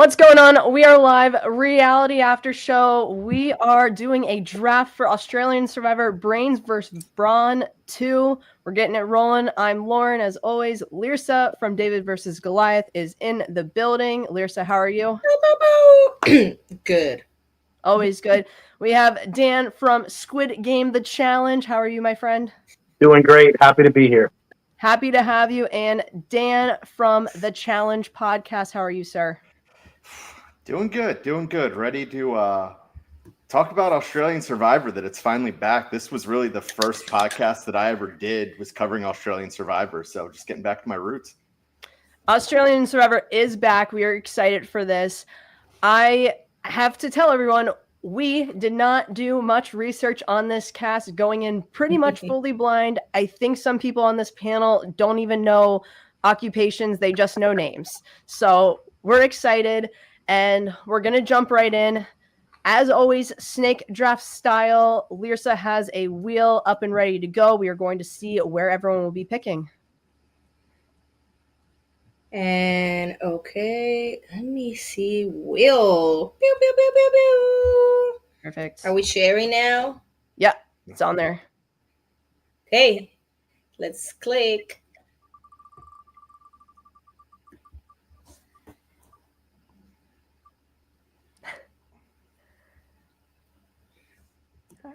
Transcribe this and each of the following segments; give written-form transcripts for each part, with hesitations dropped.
What's going on? We are live, reality after show. We are doing a draft for Australian Survivor Brains versus Brawn II. We're getting it rolling. I'm Lauren, as always. Lyrsa from David versus Goliath is in the building. Lyrsa, how are you? Good. Always good. We have Dan from Squid Game, the challenge. How are you, my friend? Doing great. Happy to be here. Happy to have you. And Dan from the Challenge podcast. How are you, sir? Doing good. Ready to talk about Australian Survivor, that it's finally back. This was really the first podcast that I ever did, was covering Australian Survivor. So just getting back to my roots. Australian Survivor is back. We are excited for this. I have to tell everyone, we did not do much research on this cast, going in pretty much fully blind. I think some people on this panel don't even know occupations. They just know names. So we're excited. And we're going to jump right in. As always, snake draft style. Lyrsa has a wheel up and ready to go. We are going to see where everyone will be picking. And okay, let me see. Wheel. Pew, pew, pew, pew, pew. Perfect. Are we sharing now? Yeah, it's on there. Okay, let's click.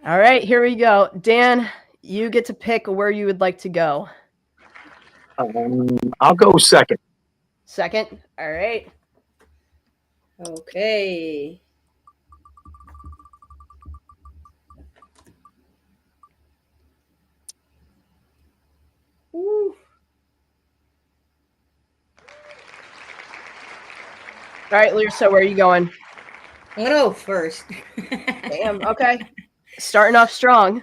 All right, here we go. Dan, you get to pick where you would like to go. I'll go second. Second. All right. Okay. Woo. All right, Lyrsa, where are you going? I'm gonna go first. Damn, okay. Starting off strong.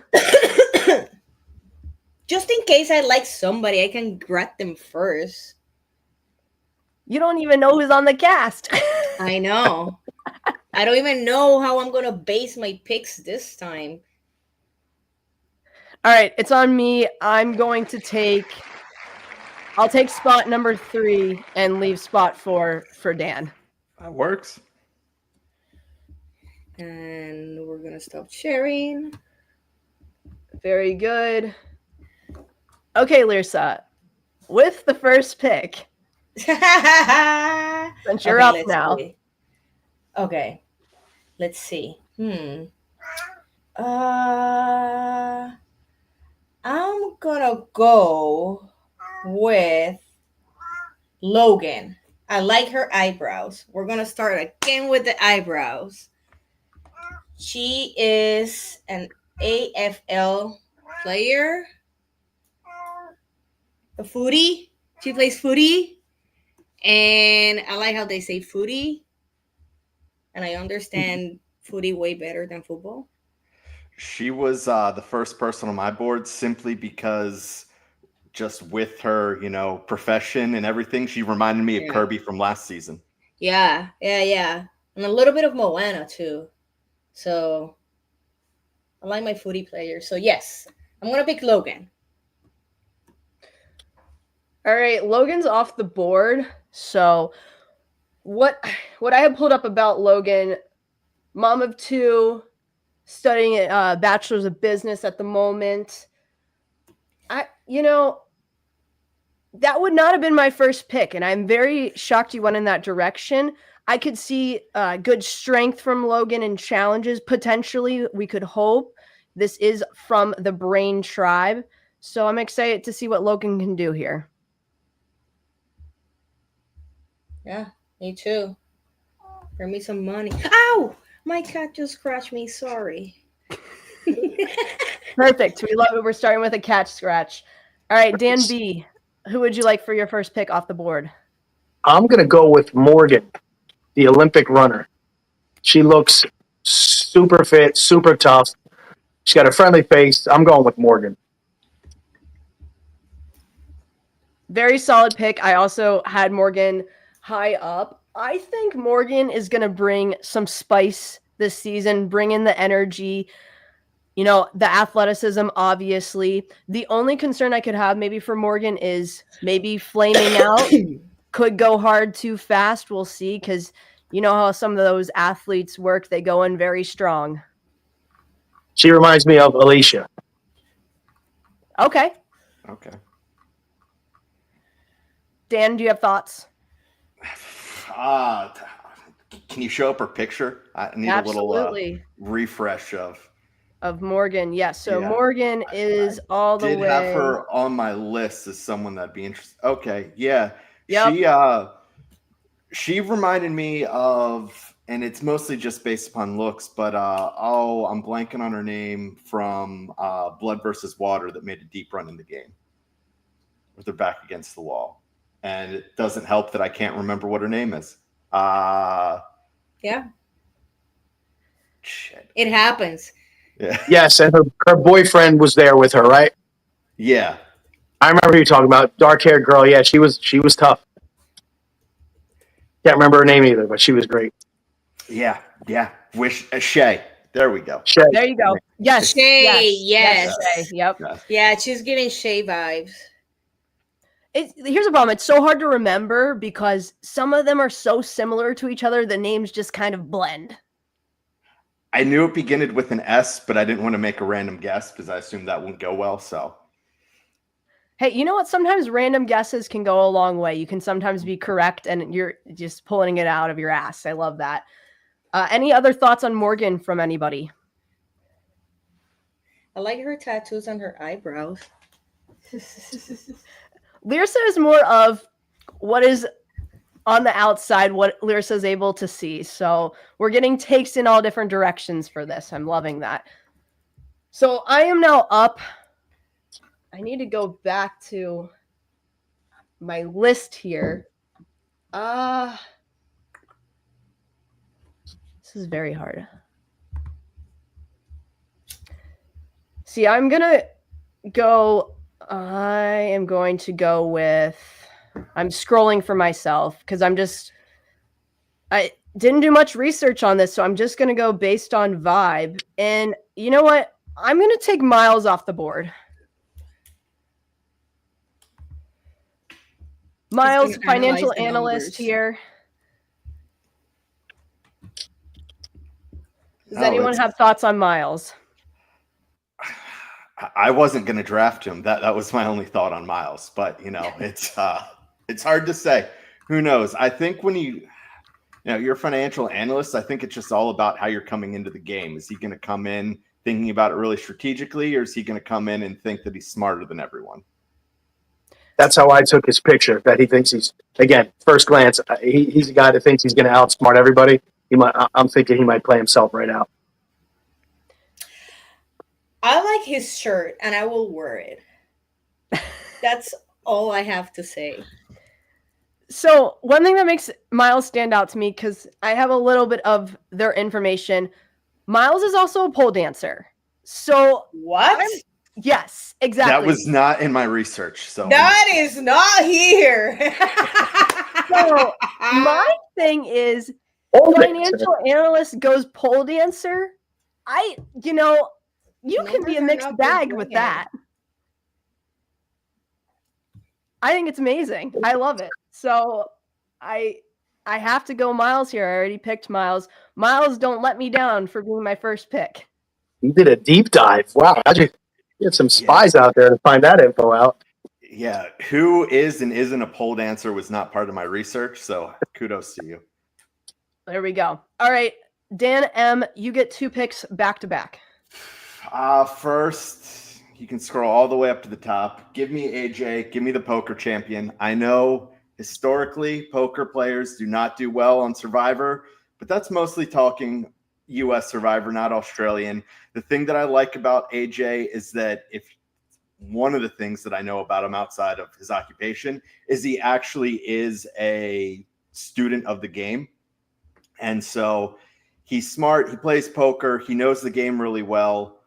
Just in case I like somebody, I can grab them first. You don't even know who's on the cast. I know. I don't even know how I'm gonna base my picks this time. All right, it's on me. I'll take spot number 3 and leave spot 4 for Dan. That works. And we're gonna stop sharing. Very good. Okay, Lyrsa, with the first pick, since you're up now. See. Okay, let's see. I'm gonna go with Logan. I like her eyebrows. We're gonna start again with the eyebrows. She is an AFL player. A foodie. She plays foodie. And I like how they say foodie. And I understand foodie way better than football. She was the first person on my board simply because just with her, profession and everything, she reminded me of Kirby from last season. Yeah. And a little bit of Moana too. So I like my foodie players. So yes, I'm going to pick Logan. All right, Logan's off the board. So what I have pulled up about Logan, mom of 2, studying bachelor's of business at the moment. That would not have been my first pick, and I'm very shocked you went in that direction. I could see good strength from Logan in challenges. Potentially, we could hope. This is from the Brain tribe. So I'm excited to see what Logan can do here. Yeah, me too. Bring me some money. Ow! My cat just scratched me. Sorry. Perfect. We love it. We're starting with a catch scratch. All right, Dan B., who would you like for your first pick off the board? I'm going to go with Morgan, the Olympic runner. She looks super fit, super tough. She's got a friendly face. I'm going with Morgan. Very solid pick. I also had Morgan high up. I think Morgan is going to bring some spice this season, bring in the energy, the athleticism, obviously. The only concern I could have maybe for Morgan is maybe flaming out. Could go hard too fast. We'll see, because, You know how some of those athletes work? They go in very strong. She reminds me of Alicia. Okay. Okay. Dan, do you have thoughts? Can you show up her picture? I need Absolutely. a little refresh of Morgan. Yes. So Yeah. Morgan is all the did way. have her on my list as someone that'd be interested. Okay. Yeah. Yep. She reminded me of, and it's mostly just based upon looks, but I'm blanking on her name from Blood versus Water that made a deep run in the game with her back against the wall. And it doesn't help that I can't remember what her name is. Yeah. Shit. It happens. Yeah. Yes, and her boyfriend was there with her, right? Yeah. I remember who you're talking about. Dark-haired girl. Yeah, she was tough. Can't remember her name either, but she was great. Yeah. Shay. There we go. Shay. There you go. Yes. Shay, yes. Shay. Yep. Yeah, she's giving Shay vibes. Here's a problem. It's so hard to remember because some of them are so similar to each other, the names just kind of blend. I knew it began with an S, but I didn't want to make a random guess because I assumed that wouldn't go well. So, hey, you know what? Sometimes random guesses can go a long way. You can sometimes be correct and you're just pulling it out of your ass. I love that. Any other thoughts on Morgan from anybody? I like her tattoos on her eyebrows. Lyrsa is more of what is on the outside, what Lyrsa is able to see. So we're getting takes in all different directions for this. I'm loving that. So I am now up. I need to go back to my list here. This is very hard. See, I am going to go with, I'm scrolling for myself because I didn't do much research on this, so I'm just going to go based on vibe. And you know what? I'm going to take Miles off the board. Miles, financial analyst here. Does anyone have thoughts on Miles? I wasn't going to draft him. That was my only thought on Miles. But it's hard to say. Who knows? I think when you're a financial analyst, I think it's just all about how you're coming into the game. Is he going to come in thinking about it really strategically, or is he going to come in and think that he's smarter than everyone? That's how I took his picture. That he thinks again, first glance, he's a guy that thinks he's going to outsmart everybody. I'm thinking he might play himself right out. I like his shirt, and I will wear it. That's all I have to say. So one thing that makes Miles stand out to me, because I have a little bit of their information, Miles is also a pole dancer. So what? Yes, exactly. That was not in my research. So that is not here. So my thing is, financial analyst goes pole dancer. You can be a mixed bag with that. I think it's amazing. I love it. So I have to go Miles here. I already picked Miles. Miles, don't let me down for being my first pick. You did a deep dive. Wow. You had some spies out there to find that info out. Yeah. Who is and isn't a pole dancer was not part of my research. So kudos to you. There we go. All right. Dan M., you get 2 picks back to back. First, you can scroll all the way up to the top. Give me AJ. Give me the poker champion. I know historically poker players do not do well on Survivor, but that's mostly talking U.S. Survivor, not Australian. The thing that I like about AJ is that one of the things that I know about him outside of his occupation is he actually is a student of the game. And so he's smart. He plays poker. He knows the game really well.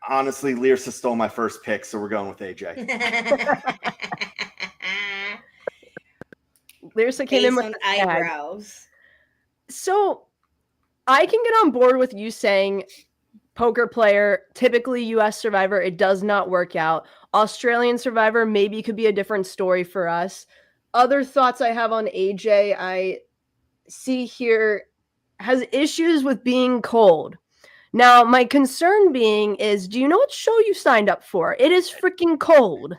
Honestly, Lyrsa stole my first pick, so we're going with AJ. Lyrsa came in with eyebrows. So I can get on board with you saying poker player, typically U.S. Survivor, it does not work out. Australian Survivor maybe could be a different story for us. other thoughts I have on AJ, I see here has issues with being cold. Now, my concern being is, do you know what show you signed up for? It is freaking cold.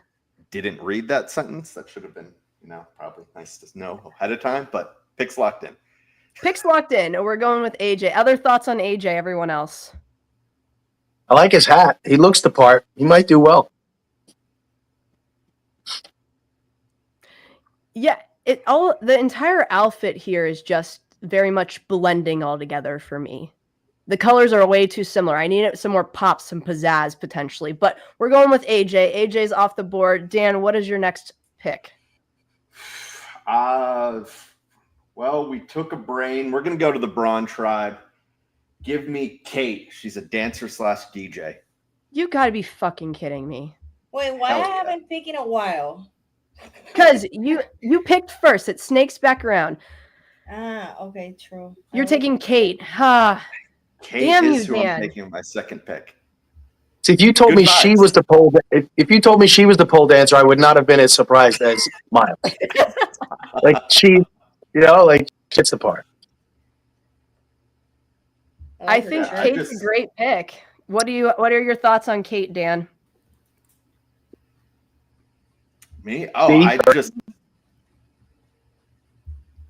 Didn't read that sentence. That should have been, probably nice to know ahead of time, but picks locked in. Picks locked in. We're going with AJ. Other thoughts on AJ, everyone else? I like his hat. He looks the part. He might do well. Yeah, the entire outfit here is just very much blending all together for me. The colors are way too similar. I need some more pop, some pizzazz potentially, but we're going with AJ. AJ's off the board. Dan, what is your next pick? Well, we took a brain. We're going to go to the Brawn tribe. Give me Kate. She's a dancer / DJ. You gotta be fucking kidding me. Wait, why Hell I yeah. haven't picked in a while? Because you picked first. It snakes back around. Okay, true. You're taking Kate. Ha. Kate Damn is you, who Dan. I'm taking my second pick. See, if you told Good me she vibes. was the pole, if you told me she was the pole dancer, I would not have been as surprised as Miles. Like she, hits the part. I think sure. Kate's a great pick. What are your thoughts on Kate, Dan? Me? Oh, Me?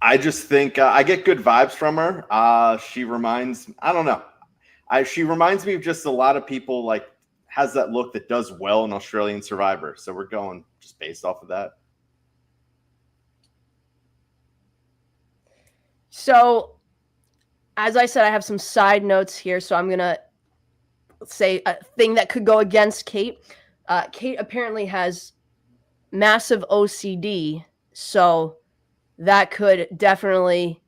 I just think I get good vibes from her. She reminds me of just a lot of people, like, has that look that does well in Australian Survivor. So we're going just based off of that. So, as I said, I have some side notes here, so I'm going to say a thing that could go against Kate. Kate apparently has massive OCD, so that could definitely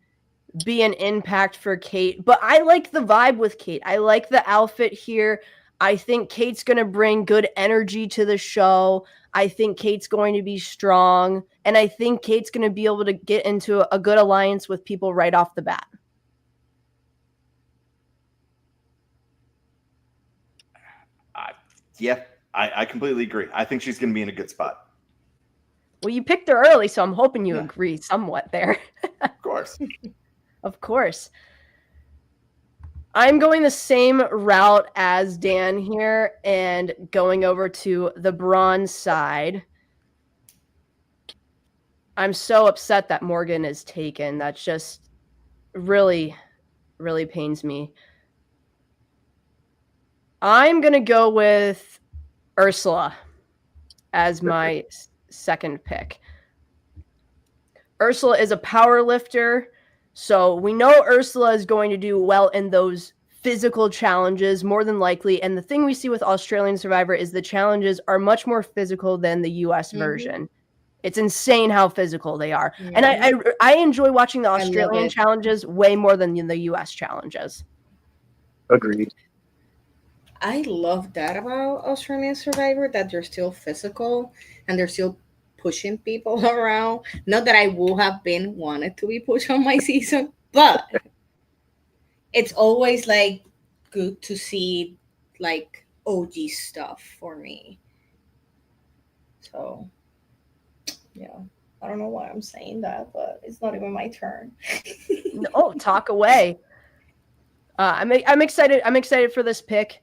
be an impact for Kate. But I like the vibe with Kate. I like the outfit here. I think Kate's going to bring good energy to the show. I think Kate's going to be strong. And I think Kate's going to be able to get into a good alliance with people right off the bat. I completely agree. I think she's going to be in a good spot. Well, you picked her early, so I'm hoping you agree somewhat there. Of course. Of course. I'm going the same route as Dan here and going over to the bronze side. I'm so upset that Morgan is taken. That just really, really pains me. I'm going to go with Ursula as my second pick. Ursula is a power lifter, so we know Ursula is going to do well in those physical challenges, more than likely. And the thing we see with Australian Survivor is the challenges are much more physical than the US version. It's insane how physical they are. And I enjoy watching the Australian challenges way more than the US challenges. Agreed. I love that about Australian Survivor, that they're still physical and they're still pushing people around. Not that I would have been wanted to be pushed on my season, but it's always like good to see like OG stuff for me. So yeah, I don't know why I'm saying that, but it's not even my turn. Oh, talk away. I'm excited. I'm excited for this pick.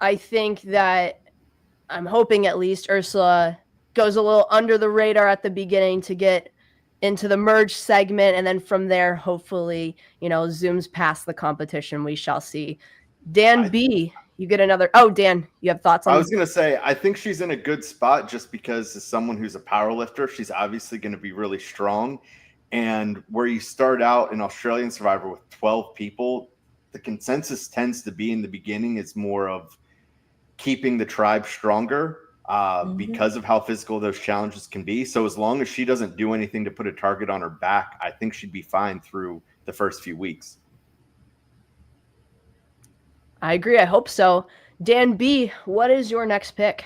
I think that I'm hoping at least Ursula goes a little under the radar at the beginning to get into the merge segment. And then from there, hopefully, zooms past the competition. We shall see. Dan B, you get another. Oh, Dan, you have thoughts on I was going to say, I think she's in a good spot just because as someone who's a power lifter, she's obviously going to be really strong. And where you start out in Australian Survivor with 12 people, the consensus tends to be in the beginning is more of keeping the tribe stronger because of how physical those challenges can be. So as long as she doesn't do anything to put a target on her back, I think she'd be fine through the first few weeks. I agree. I hope so. Dan B, what is your next pick?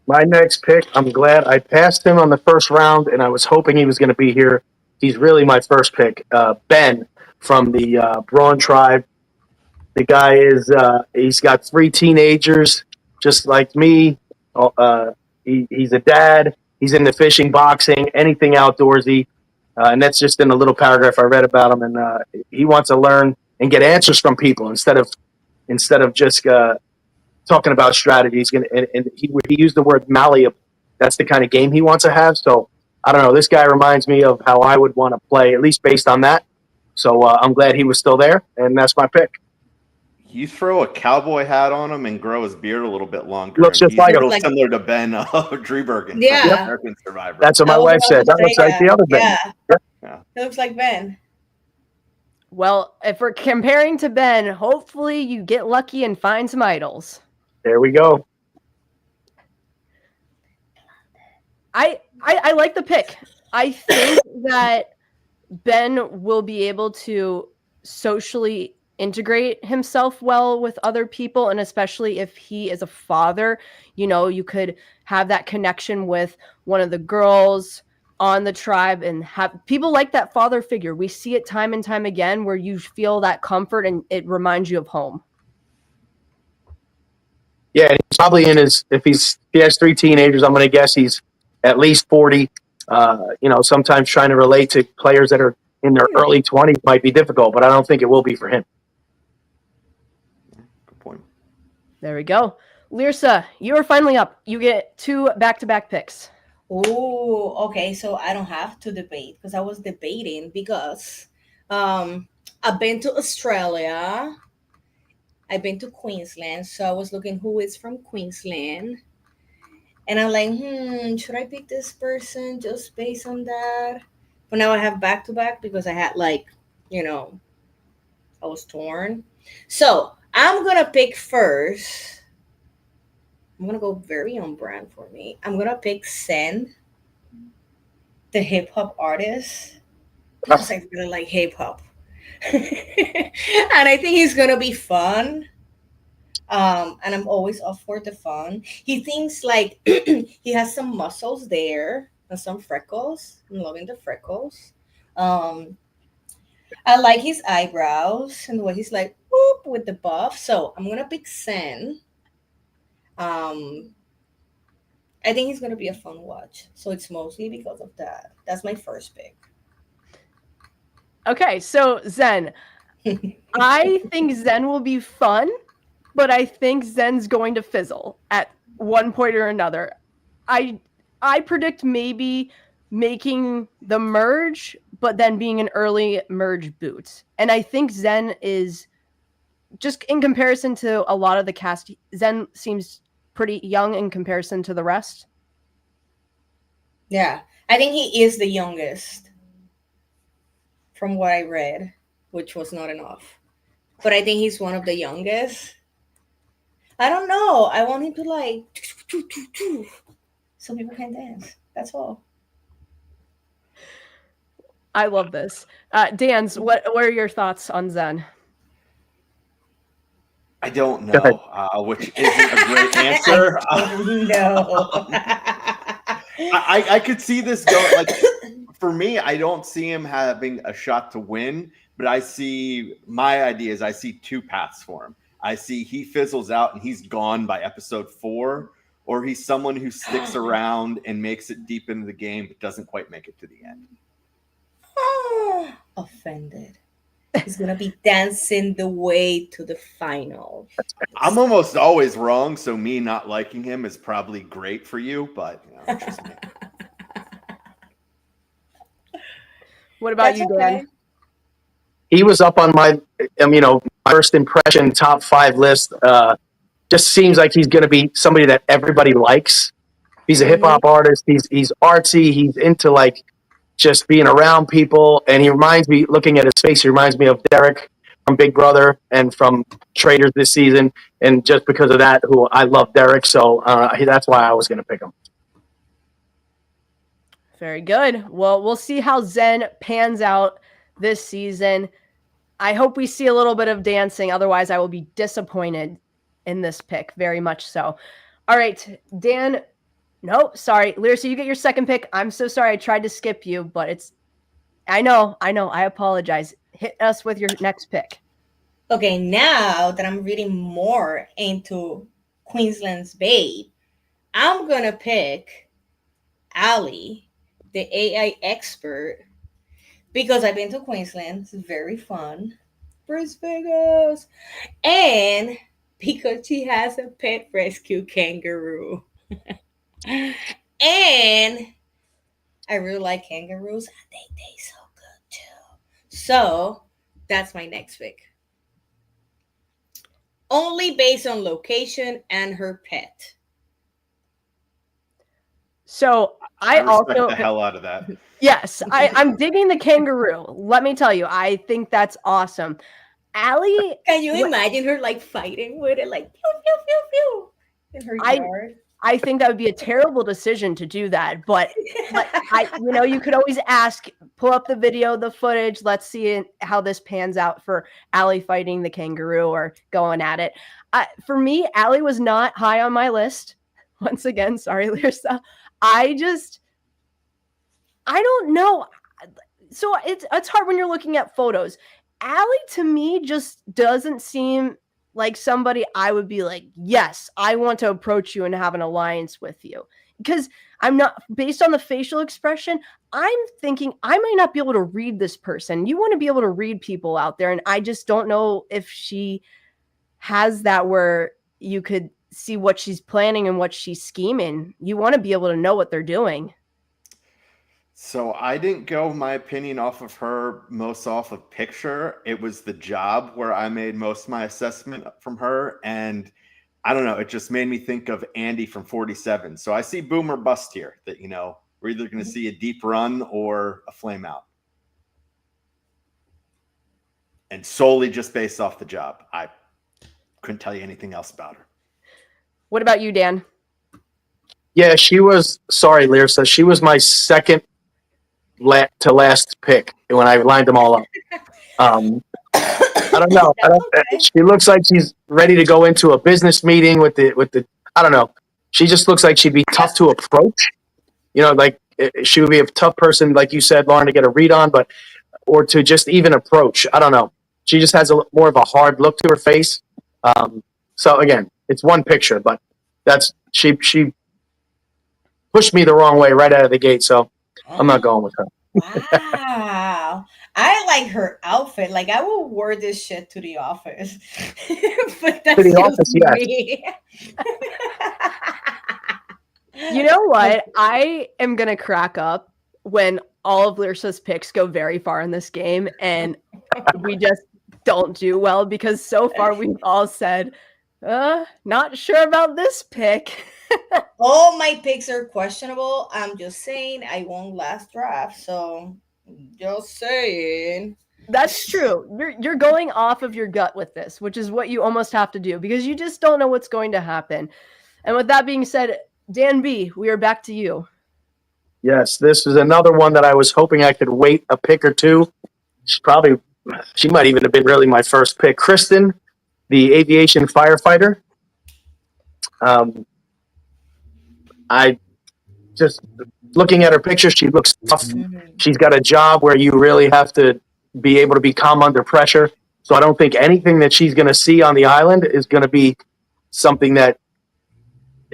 My next pick, I'm glad I passed him on the first round, and I was hoping he was going to be here. He's really my first pick. Ben from the Brawn tribe. The guy is, he's got 3 teenagers, just like me. He's a dad. He's into fishing, boxing, anything outdoorsy. And that's just in a little paragraph I read about him. And he wants to learn and get answers from people instead of just talking about strategies. And he used the word malleable. That's the kind of game he wants to have. So I don't know. This guy reminds me of how I would want to play, at least based on that. So I'm glad he was still there, and that's my pick. You throw a cowboy hat on him and grow his beard a little bit longer. Looks just he's like real similar to Ben Driebergen from Yeah. American Survivor. That's what my wife said. That looks like the other Ben. Yeah. It looks like Ben. Well, if we're comparing to Ben, hopefully you get lucky and find some idols. There we go. I like the pick. I think that Ben will be able to socially integrate himself well with other people, and especially if he is a father, you could have that connection with one of the girls on the tribe and have people like that father figure. We see it time and time again where you feel that comfort and it reminds you of home. Yeah, and he's probably if he has 3 teenagers, I'm going to guess he's at least 40. Sometimes trying to relate to players that are in their early 20s might be difficult, but I don't think it will be for him. Good point. There we go. Lyrsa, you are finally up. You get 2 back-to-back picks. Oh, okay. So I don't have to debate because I was debating because I've been to Australia. I've been to Queensland. So I was looking who is from Queensland. And I'm like, should I pick this person just based on that? But now I have back-to-back because I had I was torn. So I'm going to pick first. I'm going to go very on brand for me. I'm going to pick Zen, the hip-hop artist, because I really like hip-hop. And I think he's going to be fun. And I'm always up for the fun. He thinks like he has some muscles there and some freckles. I'm loving the freckles. I like his eyebrows and the way he's like whoop with the buff. So I'm gonna pick Sen. I think he's gonna be a fun watch. So it's mostly because of that. That's my first pick. Okay, so Zen. I think Zen will be fun, but I think Zen's going to fizzle at one point or another. I predict maybe making the merge, but then being an early merge boot. And I think Zen is, just in comparison to a lot of the cast, Zen seems pretty young in comparison to the rest. Yeah, I think he is the youngest from what I read, which was not enough. But I think he's one of the youngest. I don't know. I want him to like so people can dance. That's all. I love this. Dan's, what are your thoughts on Zen? I don't know, which isn't a great answer. No. I could see this going. Like, for me, I don't see him having a shot to win, but I see 2 paths for him. I see he fizzles out and he's gone by episode 4, or he's someone who sticks around and makes it deep into the game but doesn't quite make it to the end. Offended. He's gonna be dancing the way to the final. I'm almost always wrong, so me not liking him is probably great for you, but it's just me. What about you, Dan? Okay. He was up on my first impression top 5 list. Just seems like he's going to be somebody that everybody likes. He's a hip hop artist. He's artsy. He's into like just being around people. And he reminds me, looking at his face, he reminds me of Derek from Big Brother and from Traders this season. And just because of that, I love Derek. So that's why I was going to pick him. Very good. Well, we'll see how Zen pans out this season. I hope we see a little bit of dancing. Otherwise, I will be disappointed in this pick, very much so. All right, Dan. Nope, sorry. Lyrsa, you get your second pick. I'm so sorry I tried to skip you, but I know. I apologize. Hit us with your next pick. Okay, now that I'm reading more into Queensland's Babe, I'm going to pick Ali, the AI expert, because I've been to Queensland. It's very fun. Bris Vegas. And because she has a pet rescue kangaroo. And I really like kangaroos. And they taste so good too. So that's my next pick. Only based on location and her pet. So I I respect also the hell out of that. yes, I'm digging the kangaroo. Let me tell you, I think that's awesome. Allie, Can you wh- imagine her like fighting with it, like pew pew pew pew in her I yard? I think that would be a terrible decision to do that, but you could always ask, pull up the video, the footage. Let's see how this pans out for Allie fighting the kangaroo or going at it. For me, Allie was not high on my list. Once again, sorry, Lyrsa. I don't know. So it's hard when you're looking at photos. Allie to me just doesn't seem like somebody I would be like, yes, I want to approach you and have an alliance with you. Because I'm not based on the facial expression, I'm thinking I might not be able to read this person. You want to be able to read people out there, and I just don't know if she has that where you could see what she's planning and what she's scheming. You want to be able to know what they're doing. So I didn't go my opinion off of her most off of picture. It was the job where I made most of my assessment from her. And I don't know, it just made me think of Andy from 47. So I see boom or bust here that, we're either going to see a deep run or a flame out. And solely just based off the job. I couldn't tell you anything else about her. What about you, Dan? Yeah, she was. Sorry, Lyrsa. She was my second to last pick when I lined them all up. I don't know. Okay. She looks like she's ready to go into a business meeting with the. I don't know. She just looks like she'd be tough to approach. Like she would be a tough person, like you said, Lauren, to get a read on, or to just even approach. I don't know. She just has more of a hard look to her face. So again, it's one picture, but that's she pushed me the wrong way right out of the gate. So I'm not going with her. Wow. I like her outfit. Like I will wear this shit to the office. But To that's the just office, yes. me. You know what? I am going to crack up when all of Lyrsa's picks go very far in this game and we just don't do well because so far we've all said, not sure about this pick. All my picks are questionable. I'm just saying I won last draft, so just saying. That's true. You're going off of your gut with this, which is what you almost have to do because you just don't know what's going to happen. And with that being said, Dan B, we are back to you. Yes, this is another one that I was hoping I could wait a pick or two. She might even have been really my first pick. Kristen, the aviation firefighter. I just looking at her picture, she looks tough. She's got a job where you really have to be able to be calm under pressure. So I don't think anything that she's going to see on the island is going to be something that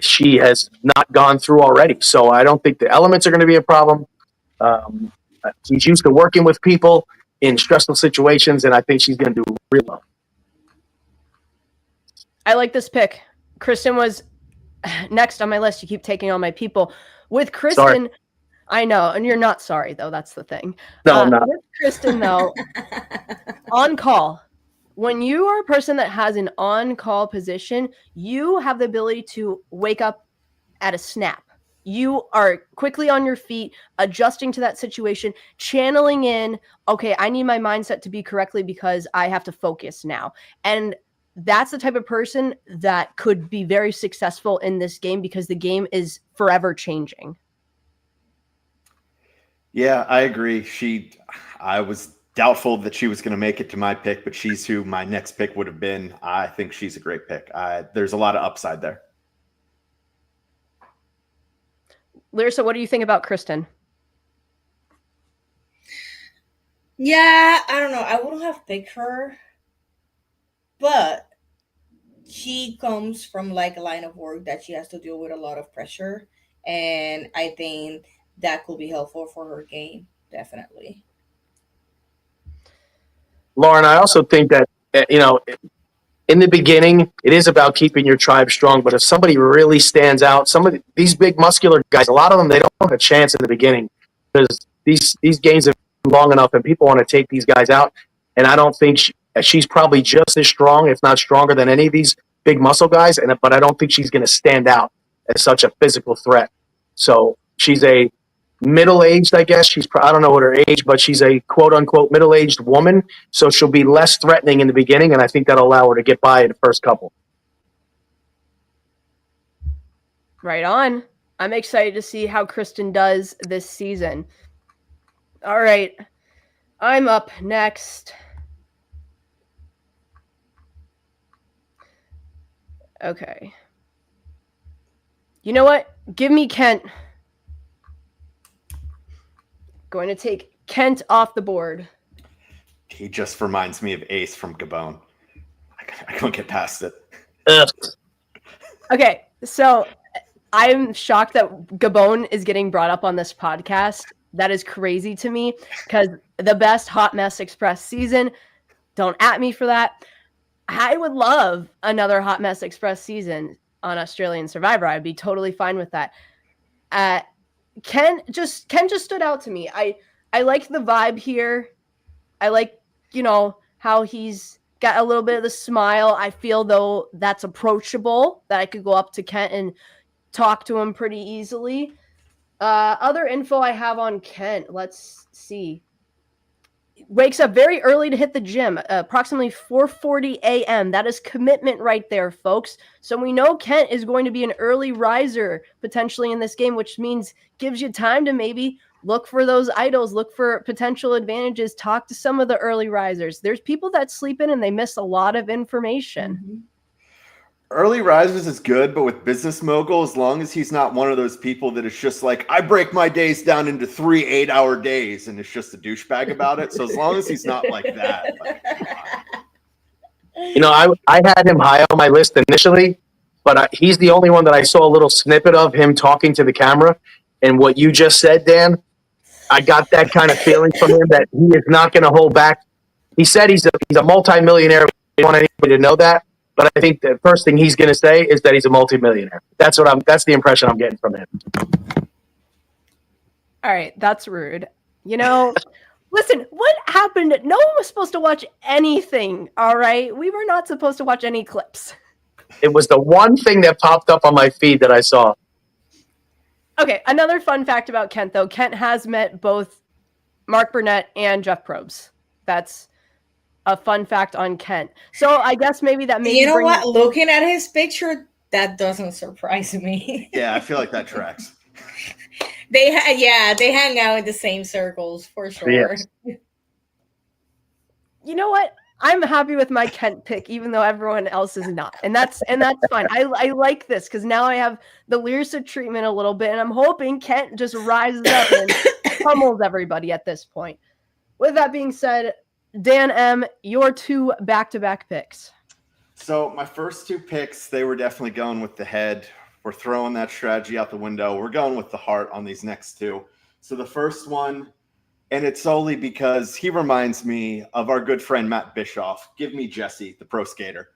she has not gone through already. So I don't think the elements are going to be a problem. She's used to working with people in stressful situations, and I think she's going to do really well. I like this pick. Kristen was next on my list. You keep taking all my people. With Kristen, Sorry. I know, and you're not sorry, though. That's the thing. No, I'm not. With Kristen, though, on call. When you are a person that has an on-call position, you have the ability to wake up at a snap. You are quickly on your feet, adjusting to that situation, channeling in, okay, I need my mindset to be correctly because I have to focus now. And that's the type of person that could be very successful in this game because the game is forever changing. Yeah, I agree. I was doubtful that she was going to make it to my pick, but she's who my next pick would have been. I think she's a great pick. There's a lot of upside there. Lyrsa, what do you think about Kristen? Yeah, I don't know. I wouldn't have picked her, but she comes from like a line of work that she has to deal with a lot of pressure, and I think that could be helpful for her game, definitely. Lauren, I also think that, in the beginning, it is about keeping your tribe strong. But if somebody really stands out, some of these big muscular guys, a lot of them, they don't have a chance in the beginning because these games have been long enough and people want to take these guys out. And I don't think she's probably just as strong, if not stronger than any of these big muscle guys. But I don't think she's going to stand out as such a physical threat. So she's a middle-aged, I guess. I don't know what her age, but she's a quote-unquote middle-aged woman, so she'll be less threatening in the beginning, and I think that'll allow her to get by in the first couple. Right on. I'm excited to see how Kristen does this season. All right. I'm up next. Okay. You know what? Give me Kent. Going to take Kent off the board. He just reminds me of Ace from Gabon. I can't get past it. Ugh. Okay, so I'm shocked that Gabon is getting brought up on this podcast. That is crazy to me because the best Hot Mess Express season. Don't at me for that. I would love another Hot Mess Express season on Australian Survivor. I'd be totally fine with that. Ken just stood out to me. I like the vibe here. I like, how he's got a little bit of the smile. I feel though that's approachable, that I could go up to Kent and talk to him pretty easily. Other info I have on Kent, let's see. Wakes up very early to hit the gym, approximately 4:40 a.m. That is commitment right there, folks. So we know Kent is going to be an early riser potentially in this game, which means gives you time to maybe look for those idols, look for potential advantages, talk to some of the early risers. There's people that sleep in and they miss a lot of information. Mm-hmm. Early risers is good, but with Business Mogul, as long as he's not one of those people that is just like, I break my days down into 3 8-hour days and it's just a douchebag about it. So as long as he's not like that. I had him high on my list initially, but he's the only one that I saw a little snippet of him talking to the camera. And what you just said, Dan, I got that kind of feeling from him that he is not going to hold back. He said he's a multimillionaire. I don't want anybody to know that. But I think the first thing he's going to say is that he's a multimillionaire. That's the impression I'm getting from him. All right, that's rude. Listen, what happened? No one was supposed to watch anything, all right? We were not supposed to watch any clips. It was the one thing that popped up on my feed that I saw. Okay, another fun fact about Kent, though. Kent has met both Mark Burnett and Jeff Probst. That's a fun fact on Kent. So I guess maybe that You know what? Looking at his picture, that doesn't surprise me. Yeah, I feel like that tracks. They hang out in the same circles for sure. Yes. You know what? I'm happy with my Kent pick, even though everyone else is not, and that's fine. I like this because now I have the Lyrsa treatment a little bit, and I'm hoping Kent just rises up and pummels everybody at this point. With that being said, Dan M., your 2 back-to-back picks. So my first 2 picks, they were definitely going with the head. We're throwing that strategy out the window. We're going with the heart on these next 2. So the first one, and it's solely because he reminds me of our good friend Matt Bischoff. Give me Jesse, the pro skater.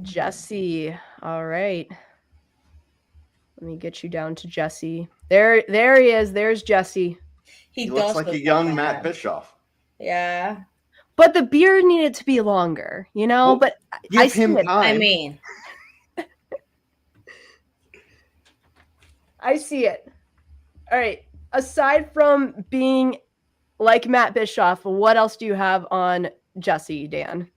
Jesse. All right. Let me get you down to Jesse. There he is. There's Jesse. He looks like a young Matt Bischoff. Yeah. But the beard needed to be longer, Well, but I see it. I see it. All right. Aside from being like Matt Bischoff, what else do you have on Jesse, Dan?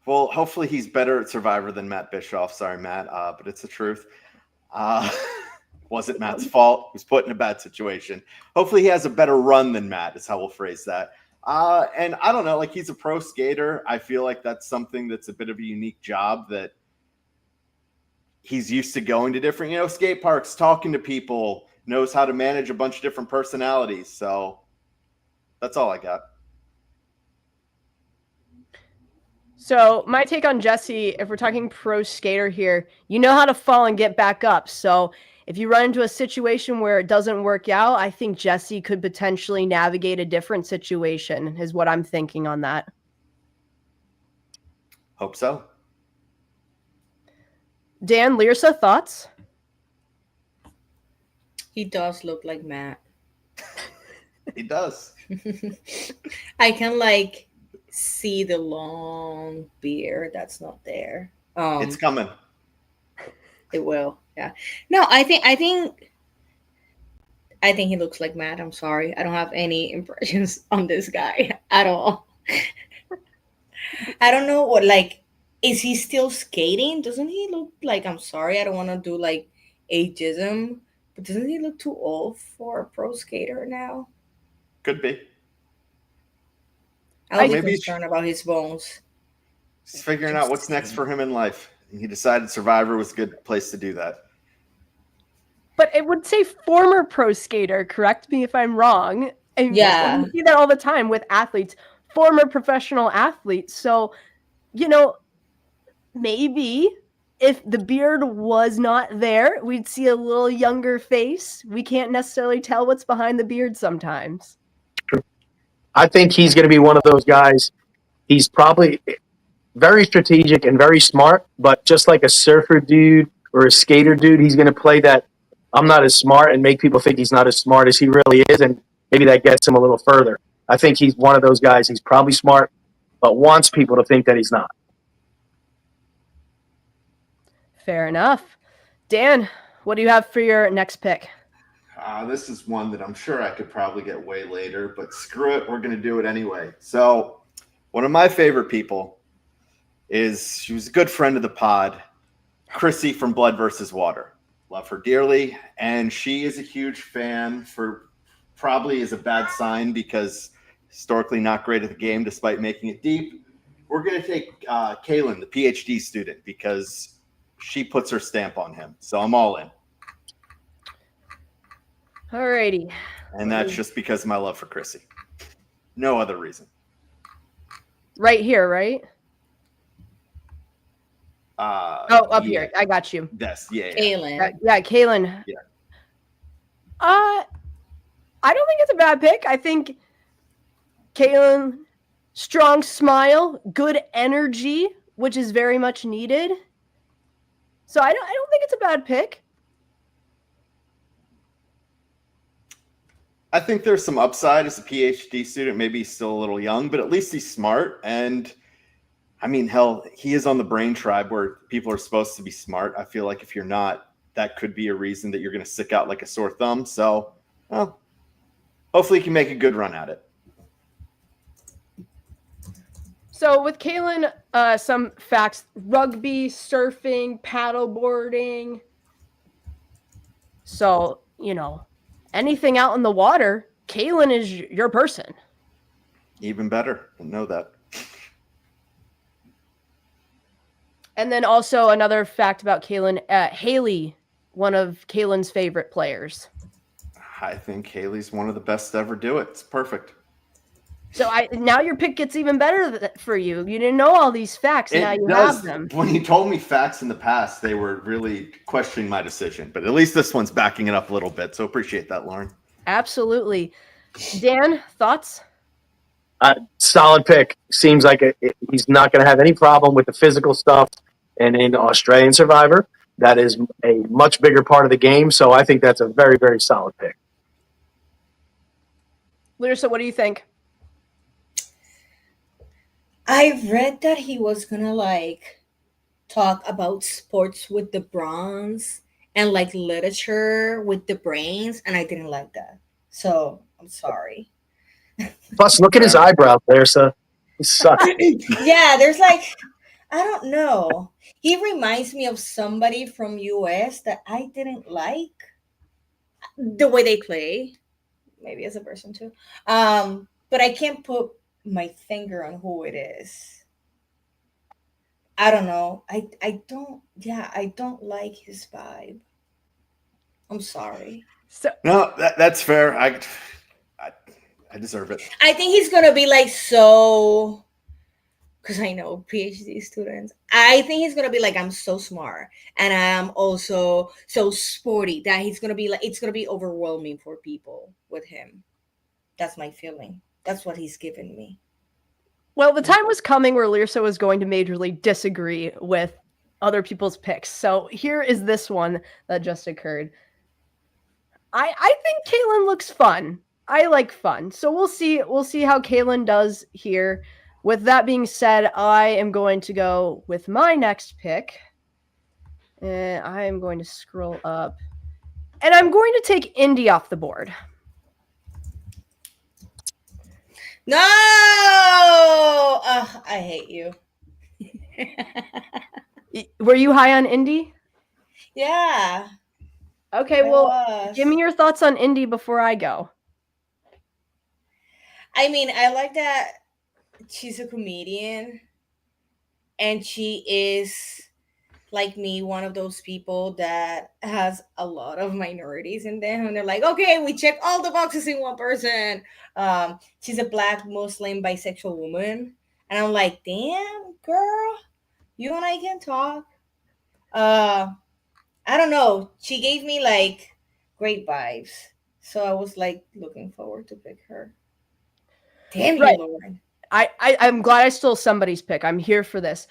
Well, hopefully he's better at Survivor than Matt Bischoff. Sorry, Matt, but it's the truth. Wasn't Matt's fault. He was put in a bad situation. Hopefully he has a better run than Matt is how we'll phrase that. And I don't know, he's a pro skater. I feel like that's something that's a bit of a unique job that he's used to going to different, skate parks, talking to people, knows how to manage a bunch of different personalities. So that's all I got. So my take on Jesse, if we're talking pro skater here, you know how to fall and get back up. So if you run into a situation where it doesn't work out, I think Jesse could potentially navigate a different situation, is what I'm thinking on that. Hope so. Dan, Lyrsa, thoughts? He does look like Matt. He does. I can like see the long beard that's not there. It's coming. It will. Yeah. No, I think he looks like Matt. I'm sorry. I don't have any impressions on this guy at all. I don't know what, like, is he still skating? Doesn't he look like, I'm sorry, I don't want to do like ageism, but doesn't he look too old for a pro skater now? Could be. I'm maybe concerned about his bones. He's figuring out what's next for him in life. He decided Survivor was a good place to do that. But it would say former pro skater, correct me if I'm wrong. And Yeah. you see that all the time with athletes, former professional athletes. So, you know, maybe if the beard was not there, we'd see a little younger face. We can't necessarily tell what's behind the beard sometimes. I think he's going to be one of those guys. He's probably very strategic and very smart, but just like a surfer dude or a skater dude, he's going to play that I'm not as smart and make people think he's not as smart as he really is, and maybe that gets him a little further. I think he's one of those guys. He's probably smart, but wants people to think that he's not. Fair enough. Dan, what do you have for your next pick? This is one that I'm sure I could probably get way later, but screw it. We're going to do it anyway. So one of my favorite people she was a good friend of the pod, Chrissy from Blood versus Water. Love her dearly. And she is a huge fan probably is a bad sign because historically not great at the game despite making it deep. We're going to take Kaylin, the PhD student, because she puts her stamp on him. So I'm all in. Alrighty. And that's just because of my love for Chrissy. No other reason. Right here, right? Up here. I got you. Yes, yeah. Kaylin. Yeah, Kaylin. Yeah. I don't think it's a bad pick. I think Kaylin, strong smile, good energy, which is very much needed. So I don't think it's a bad pick. I think there's some upside as a PhD student. Maybe he's still a little young, but at least he's smart. And I mean, hell, he is on the Brain Tribe where people are supposed to be smart. I feel like if you're not, that could be a reason that you're going to stick out like a sore thumb. So, well, hopefully he can make a good run at it. So with Kaylin, some facts: rugby, surfing, paddleboarding. So, anything out in the water, Kaylin is your person. Even better. I know that. And then also another fact about Kaylin, Haley, one of Kaylin's favorite players. I think Haley's one of the best to ever do it. It's perfect. So now your pick gets even better for you. You didn't know all these facts. Now you have them. When you told me facts in the past, they were really questioning my decision. But at least this one's backing it up a little bit. So appreciate that, Lauren. Absolutely. Dan, thoughts? Solid pick. Seems like he's not going to have any problem with the physical stuff. And in Australian Survivor, that is a much bigger part of the game. So I think that's a very, very solid pick. Lyrsa, what do you think? I read that he was gonna like talk about sports with the bronze and like literature with the brains, and I didn't like that. So I'm sorry. Plus, look at his eyebrows there, so he sucks. Yeah, there's like, I don't know. He reminds me of somebody from US that I didn't like the way they play. Maybe as a person too. But I can't put my finger on who it is. I don't know. I don't like his vibe. I'm sorry. So No, that's fair. I deserve it. I think he's gonna be like so because I know PhD students. I think he's gonna be like, I'm so smart and I'm also so sporty that he's gonna be like, it's gonna be overwhelming for people with him. That's my feeling. That's what he's given me. Well, the time was coming where Lyrsa was going to majorly disagree with other people's picks. So here is this one that just occurred. I think Caitlyn looks fun. I like fun. So we'll see how Caitlyn does here. With that being said, I am going to go with my next pick. And I am going to scroll up. And I'm going to take Indy off the board. No! I hate you. Were you high on Indy? Yeah. Okay, well, give me your thoughts on Indy before I go. I mean, I like that she's a comedian and she is, like me, one of those people that has a lot of minorities in them, and they're like, okay, we check all the boxes in one person. She's a Black Muslim bisexual woman, and I'm like, damn girl, you and I can talk. I don't know, she gave me like great vibes, so I was like looking forward to pick her. Damn you, Right. Lauren. I'm glad I stole somebody's pick. I'm here for this.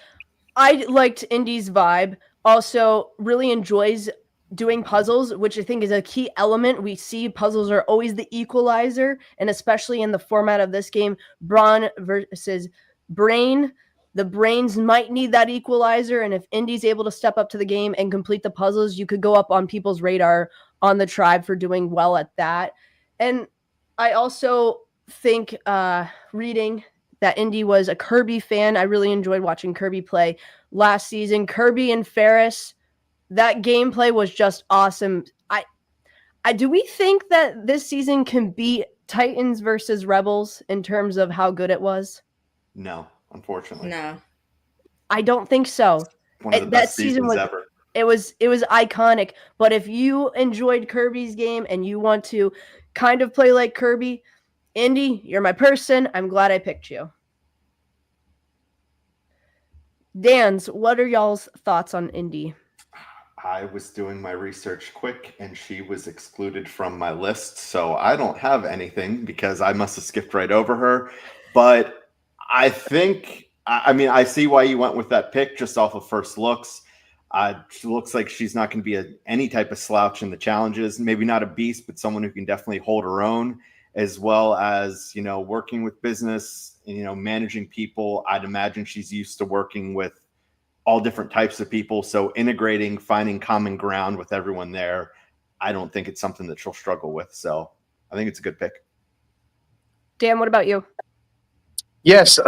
I liked Indy's vibe. Also, really enjoys doing puzzles, which I think is a key element. We see puzzles are always the equalizer, and especially in the format of this game, Brawn versus Brain. The brains might need that equalizer, and if Indy's able to step up to the game and complete the puzzles, you could go up on people's radar on the tribe for doing well at that. And I also think reading that Indy was a Kirby fan. I really enjoyed watching Kirby play last season. Kirby and Ferris, that gameplay was just awesome. I do we think that this season can beat Titans versus Rebels in terms of how good it was? No, unfortunately. No. I don't think so. One of the best seasons ever. It was iconic. But if you enjoyed Kirby's game and you want to kind of play like Kirby, Indy, you're my person. I'm glad I picked you. Dan's, what are y'all's thoughts on Indy? I was doing my research quick and she was excluded from my list. So I don't have anything because I must have skipped right over her. But I think, I mean, I see why you went with that pick just off of first looks. She looks like she's not going to be any type of slouch in the challenges. Maybe not a beast, but someone who can definitely hold her own, as well as, you know, working with business, you know, managing people. I'd imagine she's used to working with all different types of people. So integrating, finding common ground with everyone there, I don't think it's something that she'll struggle with. So I think it's a good pick. Dan, what about you? Yes,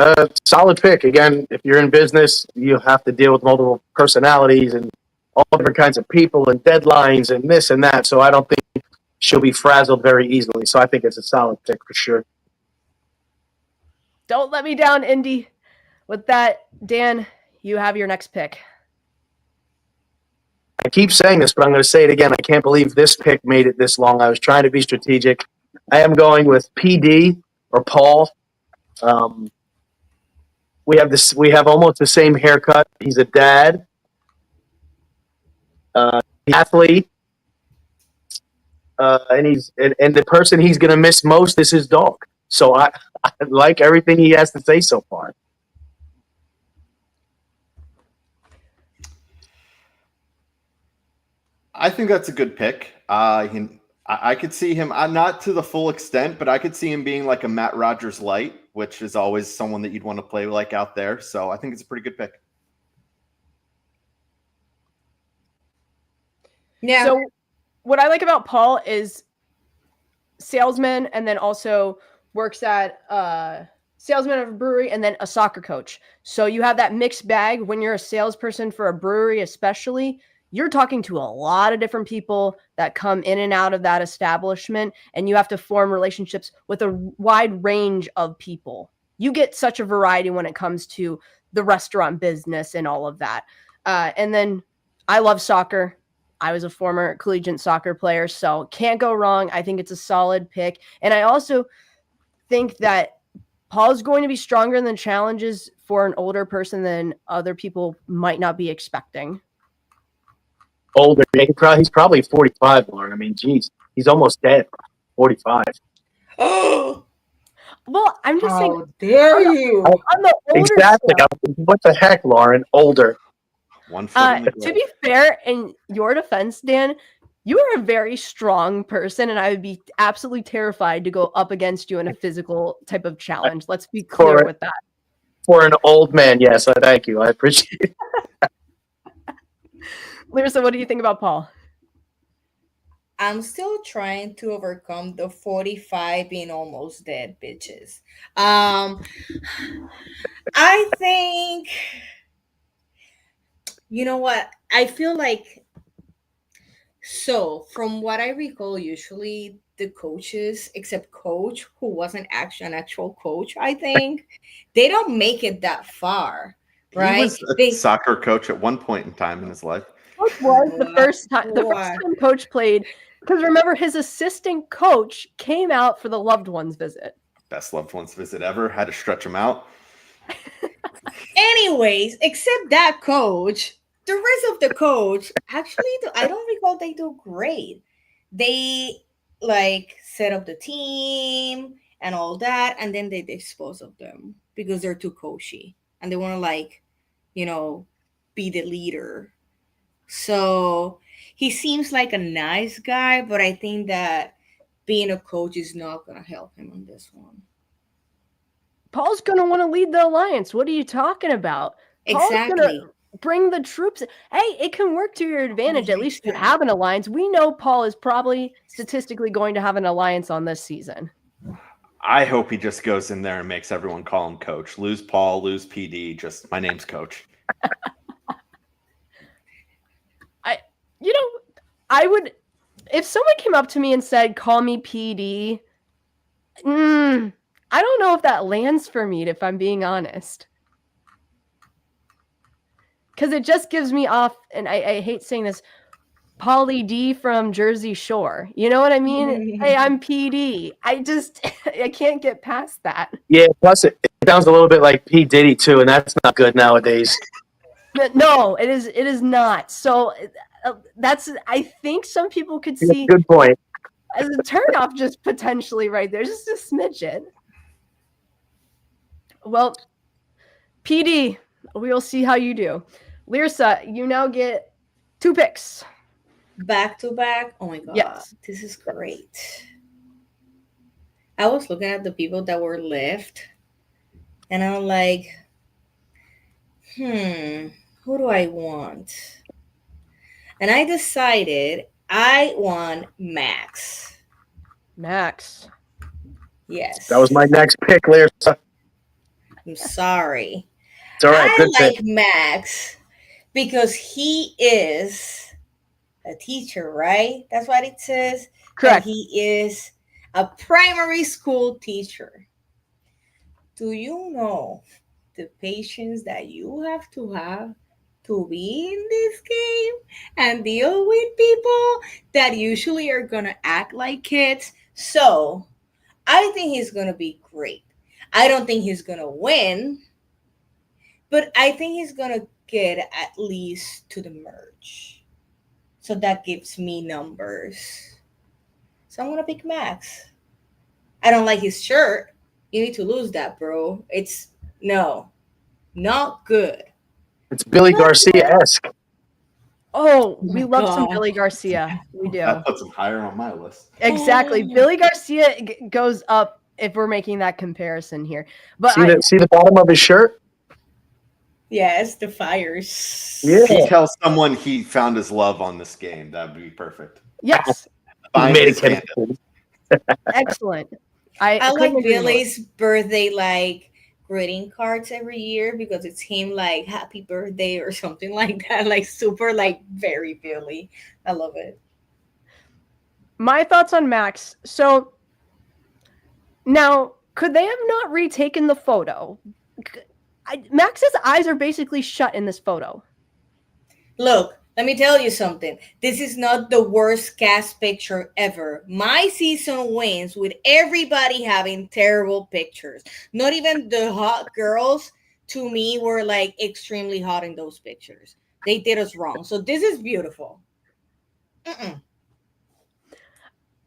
solid pick. Again, if you're in business, you have to deal with multiple personalities and all different kinds of people and deadlines and this and that. So I don't think she'll be frazzled very easily. So I think it's a solid pick for sure. Don't let me down, Indy. With that, Dan, you have your next pick. I keep saying this, but I'm going to say it again. I can't believe this pick made it this long. I was trying to be strategic. I am going with PD or Paul. We have almost the same haircut. He's a dad, athlete, and the person he's going to miss most is his dog. So I like everything he has to say so far. I think that's a good pick. I could see him, not to the full extent, but I could see him being like a Matt Rogers light, which is always someone that you'd want to play like out there. So I think it's a pretty good pick. Yeah. So what I like about Paul is salesman, and then also works at salesman of a brewery, and then a soccer coach. So you have that mixed bag when you're a salesperson for a brewery, especially. You're talking to a lot of different people that come in and out of that establishment, and you have to form relationships with a wide range of people. You get such a variety when it comes to the restaurant business and all of that. And then I love soccer. I was a former collegiate soccer player, so can't go wrong. I think it's a solid pick. And I also think that Paul's going to be stronger in the challenges for an older person than other people might not be expecting. Older. He's probably 45, Lauren. I mean, geez, he's almost dead. 45. Oh, Well, I'm just saying. how dare you? On the older Exactly. scale, What the heck, Lauren? Older. 1 foot in the to be fair, in your defense, Dan, you are a very strong person, and I would be absolutely terrified to go up against you in a physical type of challenge. Let's be clear with that. For an old man, yes. Thank you. I appreciate it. Lyrsa, what do you think about Paul? I'm still trying to overcome the 45 being almost dead bitches. I think, you know what? I feel like, so from what I recall, usually the coaches, except coach who wasn't actually an actual coach, I think, they don't make it that far, right? He was a soccer coach at one point in time in his life. Coach was the first time Coach played, because remember, his assistant coach came out for the loved ones visit. Best loved ones visit ever. Had to stretch him out. Anyways, except that coach, the rest of the coach, actually, I don't recall they do great. They like set up the team and all that, and then they dispose of them because they're too coachy and they want to like, be the leader. So he seems like a nice guy, but I think that being a coach is not going to help him on this one. Paul's going to want to lead the alliance. What are you talking about? Exactly. Paul's going to bring the troops. Hey, it can work to your advantage. At least you have an alliance. We know Paul is probably statistically going to have an alliance on this season. I hope he just goes in there and makes everyone call him coach. Lose Paul, lose PD. Just my name's coach. I would, if someone came up to me and said, call me PD, I don't know if that lands for me, if I'm being honest. Because it just gives me off, and I hate saying this, Pauly D from Jersey Shore. You know what I mean? Hey, I'm PD. I can't get past that. Yeah, plus it sounds a little bit like P. Diddy too, and that's not good nowadays. No, it is not. So I think some people could see good point as a turnoff, just potentially right there, just a smidgen. Well, PD, we'll see how you do. Lyrsa, you now get 2 picks. Back to back. Oh my god. Yes. This is great. I was looking at the people that were left and I'm like, who do I want? And I decided I want Max. Max. Yes. That was my next pick, Lyrsa. I'm sorry. It's all right. Good like pick. Max because he is a teacher, right? That's what it says. Correct. That he is a primary school teacher. Do you know the patience that you have to be in this game and deal with people that usually are going to act like kids? So I think he's going to be great. I don't think he's going to win, but I think he's going to get at least to the merge. So that gives me numbers. So I'm going to pick Max. I don't like his shirt. You need to lose that, bro. It's not good. It's Billy Garcia-esque. Oh, we love some Billy Garcia. We do. That puts him higher on my list. Exactly. Billy Garcia goes up if we're making that comparison here. But see the bottom of his shirt? Yes, the fires. Yeah. He tells someone he found his love on this game. That would be perfect. Yes. Excellent. I like Billy's birthday like greeting cards every year because it's him like happy birthday or something like that. Like super like very Billy. I love it. My thoughts on Max. So now, could they have not retaken the photo? Max's eyes are basically shut in this photo. Look, Let me tell you something. This is not the worst cast picture ever. My season wins with everybody having terrible pictures. Not even the hot girls, to me, were like extremely hot in those pictures. They did us wrong. So this is beautiful. Mm-mm.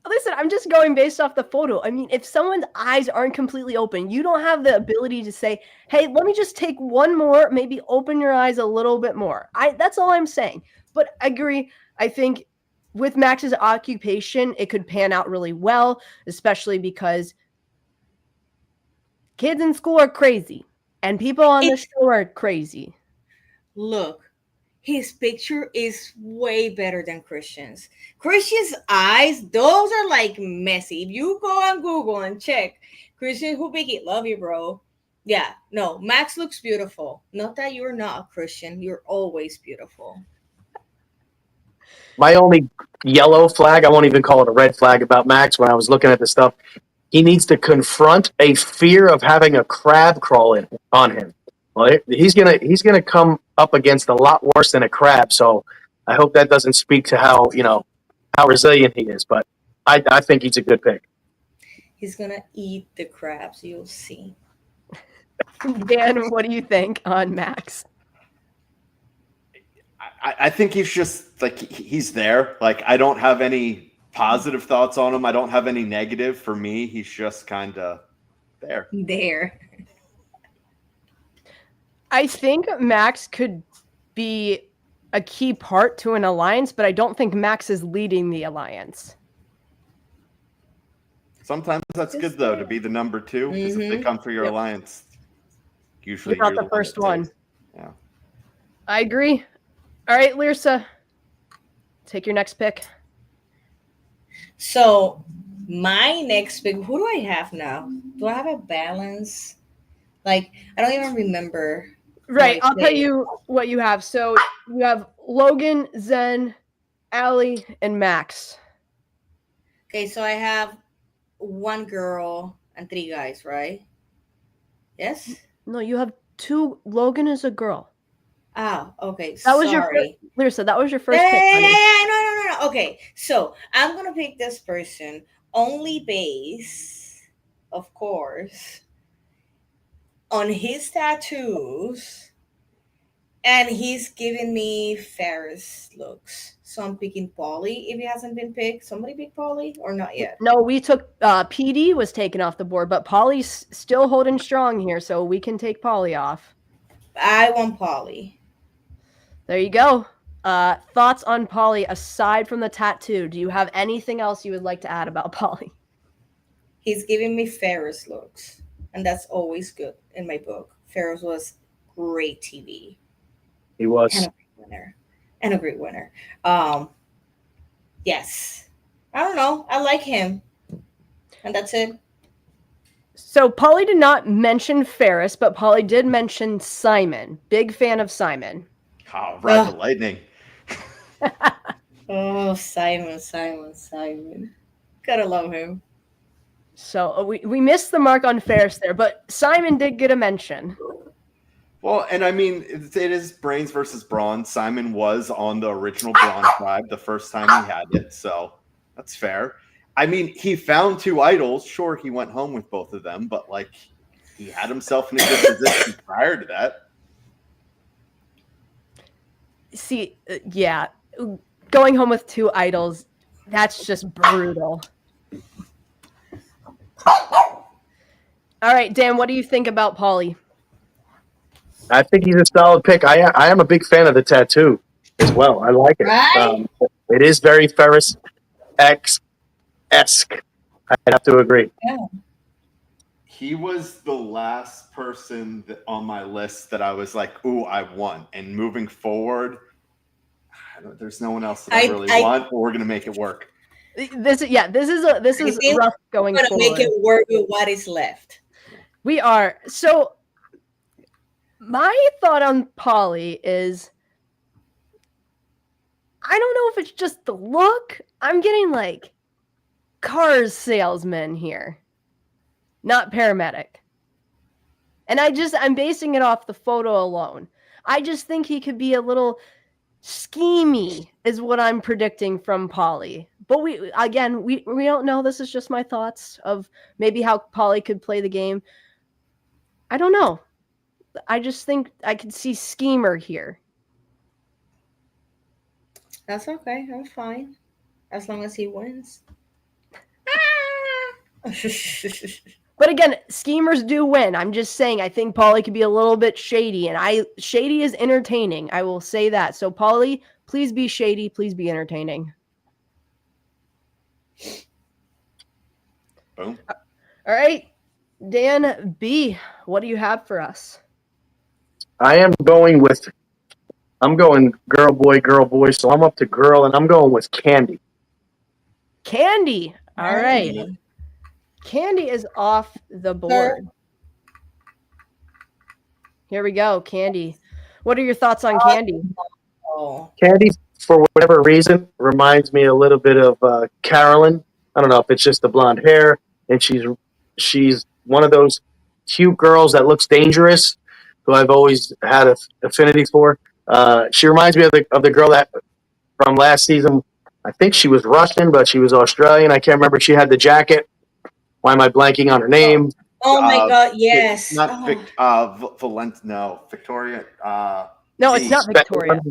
Listen, I'm just going based off the photo. I mean, if someone's eyes aren't completely open, you don't have the ability to say, "Hey, let me just take one more, maybe open your eyes a little bit more." That's all I'm saying. But I agree. I think with Max's occupation, it could pan out really well, especially because kids in school are crazy and people on the show are crazy. Look, his picture is way better than Christian's. Christian's eyes, those are like messy. If you go on Google and check Christian Hubiki, love you, bro. Yeah, no, Max looks beautiful. Not that you're not a Christian, you're always beautiful. My only yellow flag, I won't even call it a red flag about Max when I was looking at the stuff, he needs to confront a fear of having a crab crawl on him. Well, he's gonna come up against a lot worse than a crab. So I hope that doesn't speak to how resilient he is. But I think he's a good pick. He's gonna eat the crabs. You'll see. Dan, what do you think on Max? I think he's just like he's there. Like I don't have any positive thoughts on him. I don't have any negative. For me, he's just kind of there. There. I think Max could be a key part to an alliance, but I don't think Max is leading the alliance. Sometimes that's good though to be the number two. Because if they come for your alliance, usually you're not the first one. Yeah, I agree. All right, Lyrsa, take your next pick. So my next pick, who do I have now? Do I have a balance? Like, I don't even remember. Right, I'll tell you what you have. So you have Logan, Zen, Allie, and Max. Okay, so I have one girl and three guys, right? Yes? No, you have two. Logan is a girl. Oh, okay. That was your first, Lyrsa, that was your first pick. No. Okay, so I'm going to pick this person only based, of course, on his tattoos, and he's giving me Ferris looks. So I'm picking Paulie if he hasn't been picked. Somebody pick Paulie or not yet? No, we took PD was taken off the board, but Paulie's still holding strong here, so we can take Paulie off. I want Paulie. There you go. Thoughts on Paulie aside from the tattoo? Do you have anything else you would like to add about Paulie? He's giving me Ferris looks, and that's always good in my book. Ferris was great TV. He was. And a great winner. Yes. I don't know. I like him. And that's it. So Paulie did not mention Ferris, but Paulie did mention Simon. Big fan of Simon. Oh, ride the lightning. Oh, Simon. Gotta love him. So we missed the mark on Ferris there, but Simon did get a mention. Well, and I mean, it is brains versus brawn. Simon was on the original Brawn tribe the first time he had it, so that's fair. I mean, he found two idols. Sure, he went home with both of them, but like he had himself in a good position prior to that. See, yeah, going home with two idols, that's just brutal. All right, Dan, what do you think about Paulie? I think he's a solid pick. I am a big fan of the tattoo as well. I like it. Right? It is very Ferris esque. I'd have to agree. Yeah. He was the last person on my list that I was like, "Ooh, I won." And moving forward, there's no one else that I really want, but we're gonna make it work. This is rough going forward. Make it work with what is left. We are. So my thought on Paulie is, I don't know if it's just the look. I'm getting like cars salesman here, not paramedic. And I'm basing it off the photo alone. I just think he could be a little schemy is what I'm predicting from Polly. But we don't know. This is just my thoughts of maybe how Polly could play the game. I don't know. I just think I could see schemer here. That's okay. I'm fine. As long as he wins. But again, schemers do win. I'm just saying I think Polly could be a little bit shady, and shady is entertaining. I will say that. So Polly, please be shady, please be entertaining. Boom. All right. Dan B, what do you have for us? I'm going girl, boy. So I'm up to girl, and I'm going with Candy. Candy. All right. Candy is off the board. Here we go, Candy. What are your thoughts on Candy? Candy, for whatever reason, reminds me a little bit of Carolyn. I don't know if it's just the blonde hair, and she's one of those cute girls that looks dangerous, who I've always had an affinity for. She reminds me of the girl that from last season. I think she was Russian, but she was Australian. I can't remember. She had the jacket. Why am I blanking on her name? Oh my God! Yes. Victoria. No, it's not Victoria.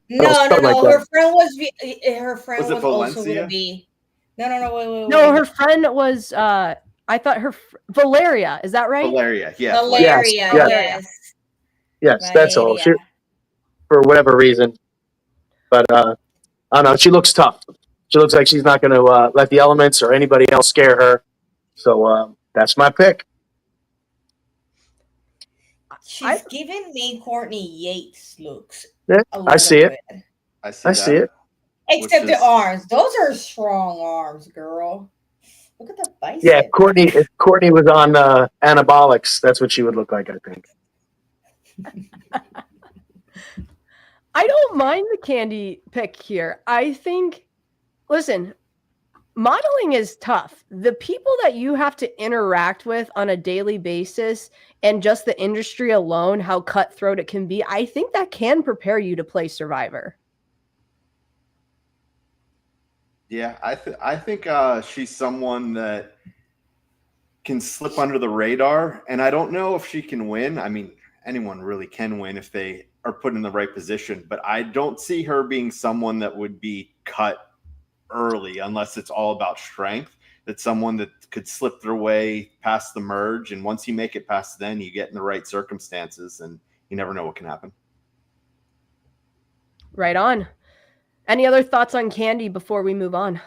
No. Like her friend was also Valencia? going to be. No. Wait. No, her friend was. I thought Valeria. Is that right? Valeria. Yeah. Valeria. Yes. Yes, that's all. She, for whatever reason, but I don't know. She looks tough. She looks like she's not going to let the elements or anybody else scare her. So that's my pick. She's giving me Courtney Yates looks. Yeah, I see it. I see it. Except the arms. Those are strong arms, girl. Look at the bicep. Yeah, if Courtney was on anabolics, that's what she would look like, I think. I don't mind the Candy pick here. I think, listen, modeling is tough. The people that you have to interact with on a daily basis and just the industry alone, how cutthroat it can be, I think that can prepare you to play Survivor. Yeah, I think she's someone that can slip under the radar, and I don't know if she can win. I mean, anyone really can win if they are put in the right position, but I don't see her being someone that would be cut early unless it's all about strength. That's someone that could slip their way past the merge, and once you make it past then, you get in the right circumstances, and you never know what can happen. Right on. Any other thoughts on Candy before we move on?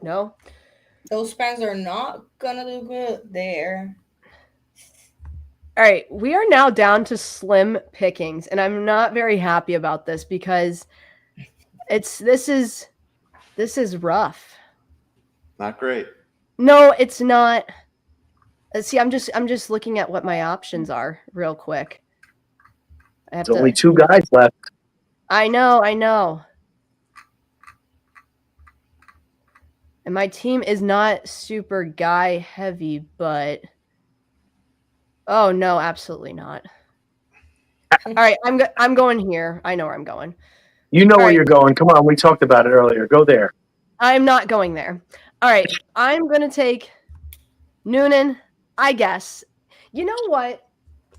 No? Those fans are not gonna do good there. All right, we are now down to slim pickings, and I'm not very happy about this because this is rough. Not great. No, it's not. See, I'm just looking at what my options are real quick. There's only two guys left. I know. And my team is not super guy heavy, but oh no, absolutely not. All right, I'm going here. I know where I'm going. You know where you're going. Come on, we talked about it earlier. Go there. I'm not going there. All right, I'm going to take Noonan, I guess. You know what?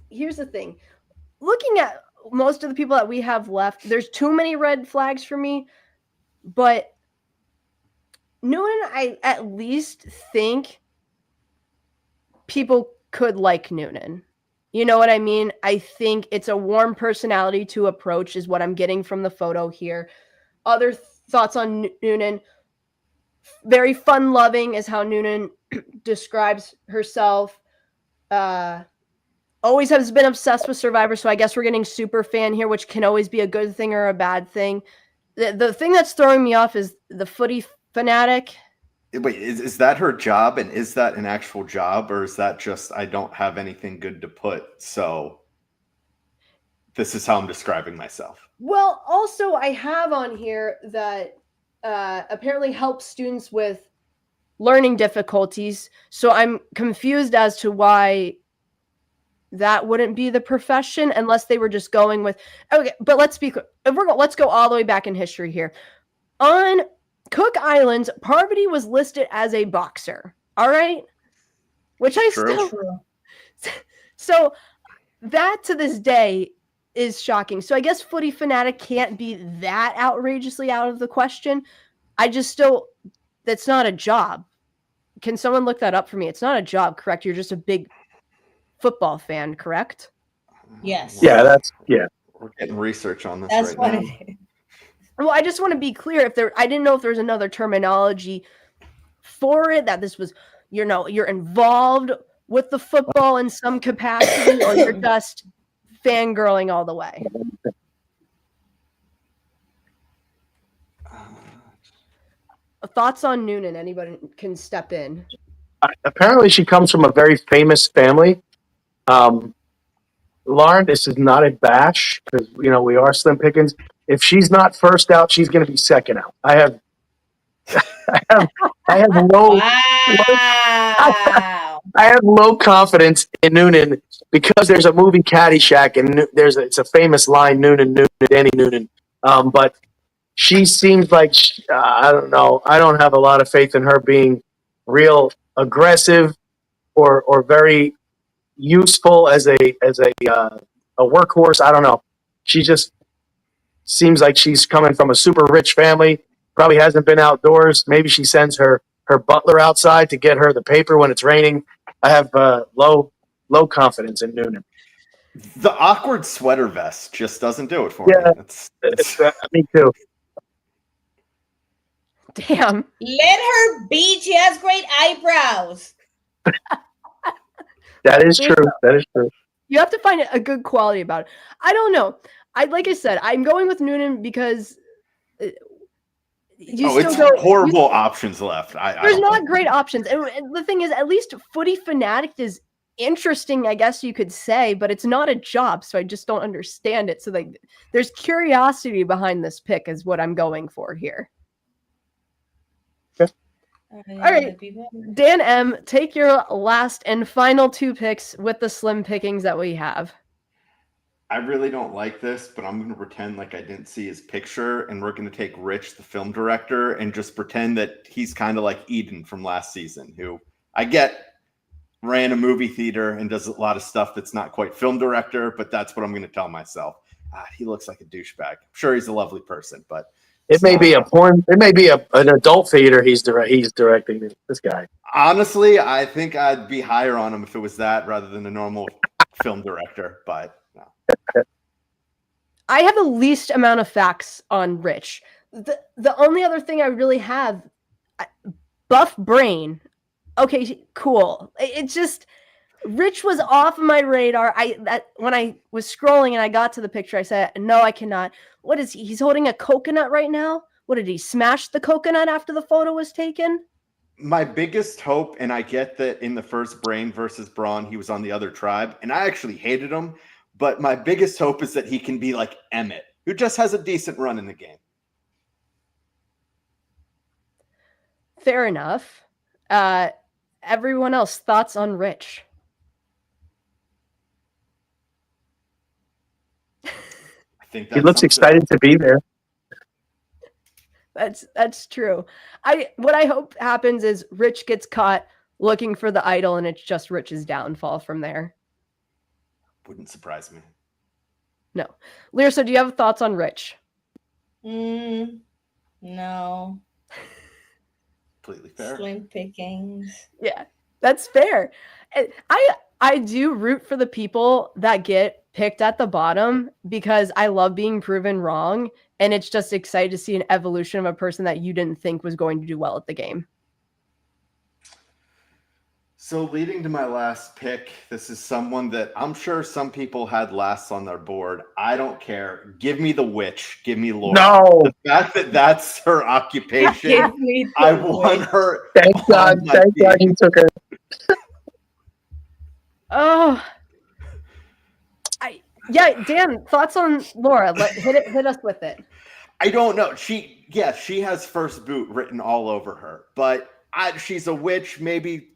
Here's the thing. Looking at most of the people that we have left, there's too many red flags for me, but Noonan, I at least think people could like Noonan. You know what I mean? I think it's a warm personality to approach is what I'm getting from the photo here. Other thoughts on Noonan. Very fun-loving is how Noonan describes herself. Always has been obsessed with Survivor, so I guess we're getting super fan here, which can always be a good thing or a bad thing. The thing that's throwing me off is the footy fanatic. Wait, is that her job, and is that an actual job, or is that just I don't have anything good to put, so this is how I'm describing myself? Well, also I have on here that apparently helps students with learning difficulties, so I'm confused as to why that wouldn't be the profession unless they were just going with, okay, but let's be clear. Let's go all the way back in history here. On Cook Islands, Parvati was listed as a boxer. All right. Which I still, so that to this day is shocking. So I guess Footy Fanatic can't be that outrageously out of the question. I just still, that's not a job. Can someone look that up for me? It's not a job, correct? You're just a big football fan, correct? Yes. Yeah, We're getting research on this That's right what now. it is. Well, I just want to be clear. I didn't know if there's another terminology for it, that this was, you're involved with the football in some capacity, or you're just fangirling all the way. Thoughts on Noonan? Anybody can step in. Apparently, she comes from a very famous family. Lauren, this is not a bash because we are slim pickings. If she's not first out, she's going to be second out. I have low. Wow. I have low confidence in Noonan because there's a movie Caddyshack and it's a famous line, Noonan, Danny Noonan. But she seems like I don't know. I don't have a lot of faith in her being real aggressive or very useful as a workhorse. I don't know. She just seems like she's coming from a super rich family. Probably hasn't been outdoors. Maybe she sends her butler outside to get her the paper when it's raining. I have low confidence in Noonan. The awkward sweater vest just doesn't do it for me. Me too. Damn. Let her be. She has great eyebrows. That is true. You have to find a good quality about it. I don't know. Like I said, I'm going with Noonan because horrible options left. There's not great options. And the thing is, at least Footy Fanatic is interesting, I guess you could say, but it's not a job, so I just don't understand it. So there's curiosity behind this pick is what I'm going for here. All right, Dan M., take your last and final two picks with the slim pickings that we have. I really don't like this, but I'm going to pretend like I didn't see his picture, and we're going to take Rich, the film director, and just pretend that he's kind of like Eden from last season, who I get ran a movie theater and does a lot of stuff that's not quite film director, but that's what I'm going to tell myself. He looks like a douchebag. I'm sure he's a lovely person, but it may be a porn. It may be an adult theater. He's directing this guy. Honestly, I think I'd be higher on him if it was that rather than a normal film director. But no. I have the least amount of facts on Rich. The only other thing I really have, buff brain. Okay, cool. It's just Rich was off my radar. When I was scrolling and I got to the picture, I said, no, I cannot. What is he? He's holding a coconut right now? What did he smash the coconut after the photo was taken? My biggest hope, and I get that in the first Brain versus Brawn, he was on the other tribe, and I actually hated him, but my biggest hope is that he can be like Emmett, who just has a decent run in the game. Fair enough. Everyone else, thoughts on Rich? He looks excited to be there. That's true. What I hope happens is Rich gets caught looking for the idol, and it's just Rich's downfall from there. Wouldn't surprise me. No. Lyrsa, do you have thoughts on Rich? No. Completely fair. Slim pickings. Yeah, that's fair. I do root for the people that get picked at the bottom because I love being proven wrong, and it's just exciting to see an evolution of a person that you didn't think was going to do well at the game. So leading to my last pick, this is someone that I'm sure some people had last on their board. I don't care. Give me the witch. Give me Lauren. No. The fact that that's her occupation, I want her. Thank God you took her. Oh, Dan, thoughts on Laura? Hit us with it. I don't know. She has first boot written all over her, but she's a witch. Maybe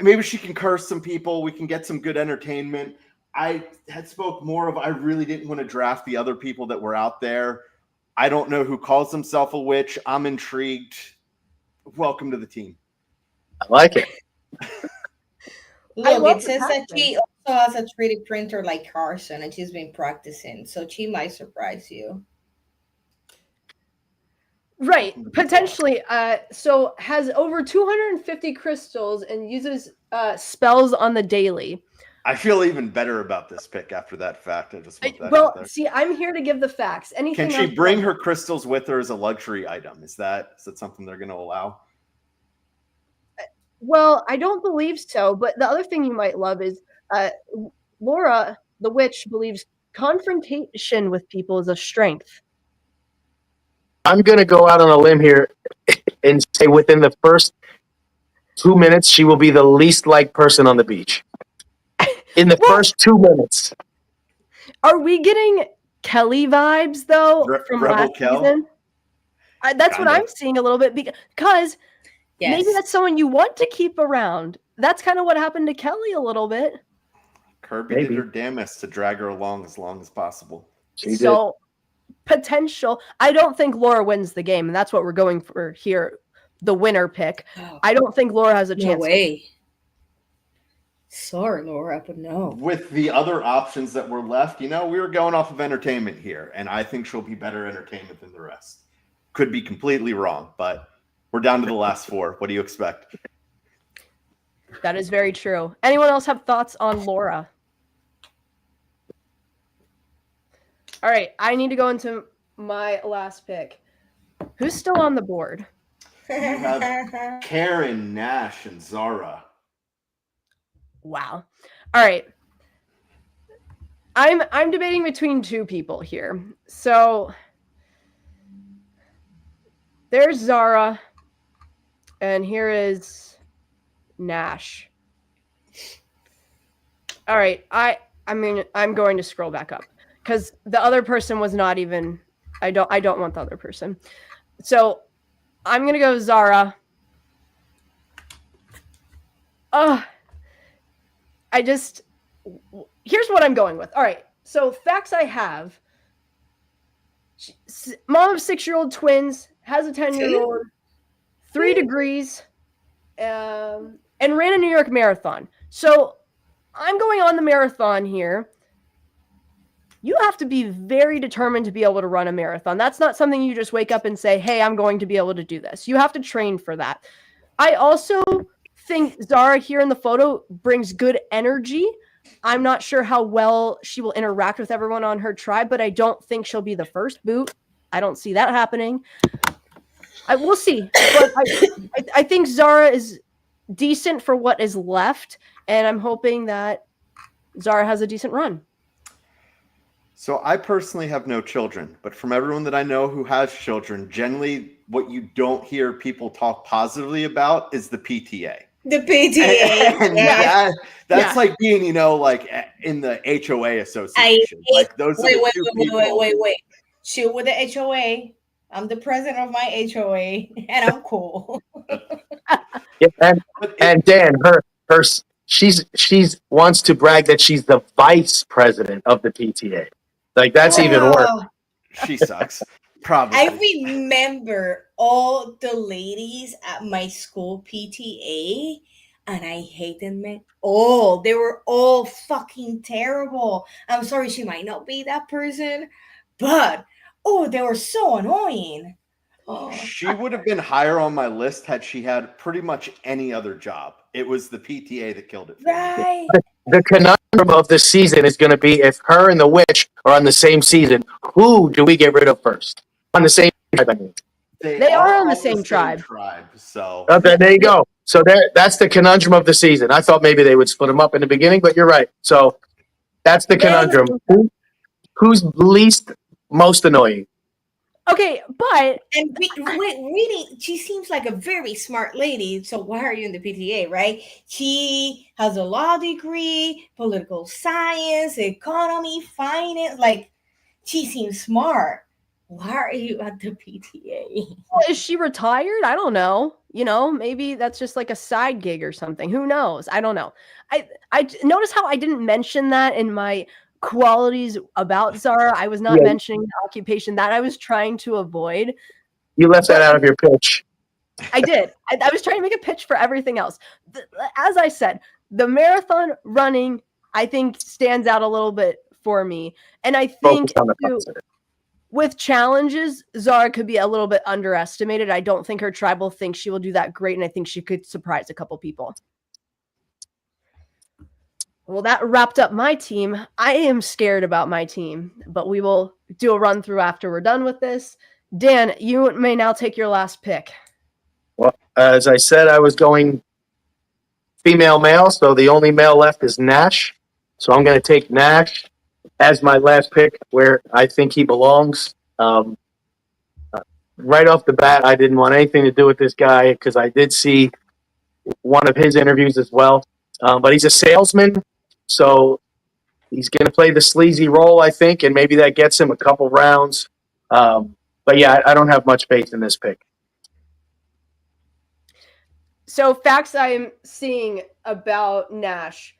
maybe she can curse some people. We can get some good entertainment. I had spoke more of I really didn't want to draft the other people that were out there. I don't know who calls himself a witch. I'm intrigued. Welcome to the team. I like it. Look, love it says the that casting. she also has a 3D printer like Carson, and she's been practicing, so she might surprise you. Right, potentially. So has over 250 crystals and uses spells on the daily. I feel even better about this pick after that fact. I just want that out Well, there. see, I'm here to give the facts. Anything Can she else- bring her crystals with her as a luxury item? Is that something they're going to allow? Well, I don't believe so. But the other thing you might love is Laura, the witch, believes confrontation with people is a strength. I'm going to go out on a limb here and say within the first 2 minutes, she will be the least liked person on the beach. In the first 2 minutes. Are we getting Kelly vibes though from Rebel last Kel? season? That's what Kinda. I'm seeing a little bit because Yes. maybe that's someone you want to keep around. That's kind of what happened to Kelly a little bit. Kirby Maybe. did her damnest to drag her along as possible. She So potential. I don't think Laura wins the game, and that's what we're going for here. The winner pick. Oh, I don't think Laura has a no chance. way. Sorry, Laura, but no. With the other options that were left, we were going off of entertainment here, and I think she'll be better entertainment than the rest. Could be completely wrong, but we're down to the last four. What do you expect? That is very true. Anyone else have thoughts on Laura? All right, I need to go into my last pick. Who's still on the board? You have Karen, Nash, and Zara. Wow. All right. I'm debating between two people here. So there's Zara, and here is Nash. All right. I'm going to scroll back up because the other person was not even. I don't want the other person. So I'm gonna go Zara. Here's what I'm going with. All right. So facts I have. Mom of 6-year-old twins, has a 10-year-old, 3 degrees, and ran a New York marathon. So I'm going on the marathon here. You have to be very determined to be able to run a marathon. That's not something you just wake up and say, hey, I'm going to be able to do this. You have to train for that. I also think Zara here in the photo brings good energy. I'm not sure how well she will interact with everyone on her tribe, but I don't think she'll be the first boot. I don't see that happening. We'll see. But I think Zara is decent for what is left, and I'm hoping that Zara has a decent run. So I personally have no children, but from everyone that I know who has children, generally what you don't hear people talk positively about is the PTA. The PTA. And that's like being, like in the HOA association. Like those are the two people. Wait. Chill with the HOA. I'm the president of my HOA, and I'm cool. Yeah, and Dan, she's wants to brag that she's the vice president of the PTA. Like that's even worse. She sucks. Probably. I remember all the ladies at my school PTA, and I hate them all. They were all fucking terrible. I'm sorry, she might not be that person, but they were so annoying. She would have been higher on my list had she had pretty much any other job. It was the PTA that killed it. Right. The conundrum of the season is going to be if her and the witch are on the same season, who do we get rid of first? On the same tribe, I mean. They are on the same tribe. So Okay, there you go. So that's the conundrum of the season. I thought maybe they would split them up in the beginning, but you're right. So that's the conundrum. Who's most annoying? Okay, but And really, she seems like a very smart lady. So why are you in the PTA, right? She has a law degree, political science, economy, finance. Like, she seems smart. Why are you at the PTA? is she retired? I don't know. maybe that's just like a side gig or something. Who knows? I don't know. I notice how I didn't mention that in my qualities about Zara. I was not mentioning the occupation that I was trying to avoid. You left that out of your pitch. I did. I was trying to make a pitch for everything else. As I said, the marathon running, I think, stands out a little bit for me. And I think with challenges, Zara could be a little bit underestimated. I don't think her tribal thinks she will do that great, and I think she could surprise a couple people. Well, that wrapped up my team. I am scared about my team, but we will do a run through after we're done with this. Dan, you may now take your last pick. Well, as I said, I was going female male, so the only male left is Nash. So I'm going to take Nash as my last pick where I think he belongs. Right off the bat, I didn't want anything to do with this guy because I did see one of his interviews as well. But he's a salesman, so he's going to play the sleazy role, I think, and maybe that gets him a couple rounds. But yeah, I don't have much faith in this pick. So facts I'm seeing about Nash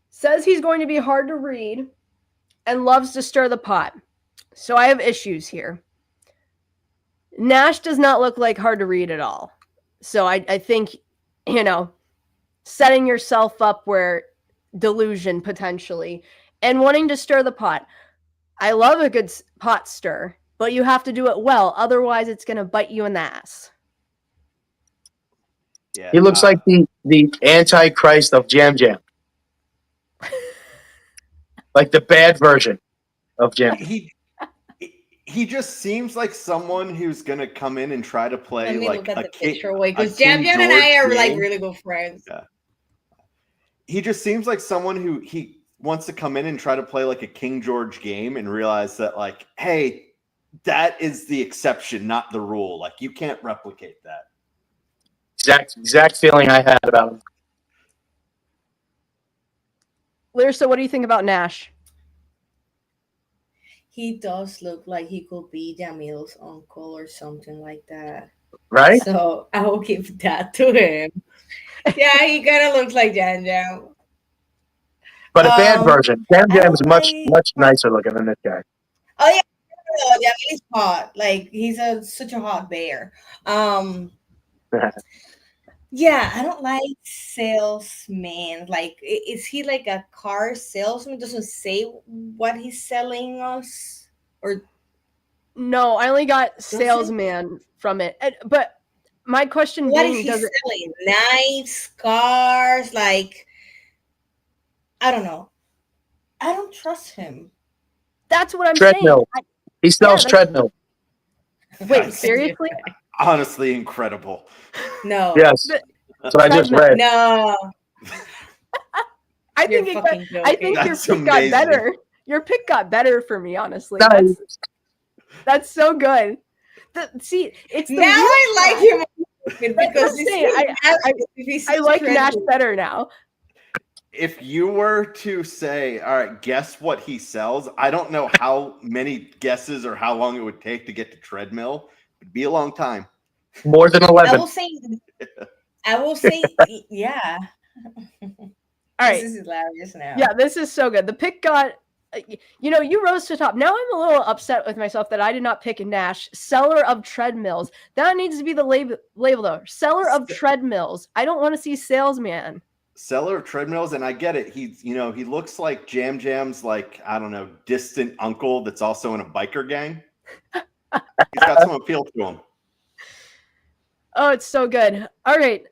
says he's going to be hard to read and loves to stir the pot. So I have issues here. Nash does not look like hard to read at all. So I think, setting yourself up where delusion potentially and wanting to stir the pot. I love a good pot stir, but you have to do it well. Otherwise, it's going to bite you in the ass. Yeah, he looks like the Antichrist of Jam Jam. Like the bad version of Jam. He just seems like someone who's gonna come in and try to play like a picture away because Jam Jam and I are like really good friends. Yeah. He just seems like someone who he wants to come in and try to play like a King George game and realize that like, hey, that is the exception, not the rule. Like you can't replicate that. Exact feeling I had about him. Lyrsa, what do you think about Nash? He does look like he could be Jamil's uncle or something like that. Right? So I will give that to him. Yeah, he kind of looks like Jam Jam. But a bad version. Jam Jam is much nicer looking than this guy. Oh, yeah. Jamil is hot. Like, he's such a hot bear. Yeah, I don't like salesman. Like, is he like a car salesman? Doesn't say what he's selling us, or no? I only got salesman from it. But my question what being, is he selling? Knives, cars? Like, I don't know. I don't trust him. That's what I'm treadmill. saying. He sells treadmill. Wait, seriously? Honestly, incredible. No. Yes. That's what I just read. No. I think your pick got better. Your pick got better for me, honestly. Nice. That's so good. It's now I like him because I like Nash better now. If you were to say, all right, guess what he sells, I don't know how many guesses or how long it would take to get to treadmill. It'd be a long time. More than 11. I will say, yeah. All right. This is hilarious now. Yeah, this is so good. The pick got, you rose to the top. Now I'm a little upset with myself that I did not pick Nash. Seller of treadmills. That needs to be the label though. Seller of treadmills. I don't want to see salesman. Seller of treadmills, and I get it. He looks like Jam Jam's, like, I don't know, distant uncle that's also in a biker gang. He's got some appeal to him. Oh, it's so good. All right.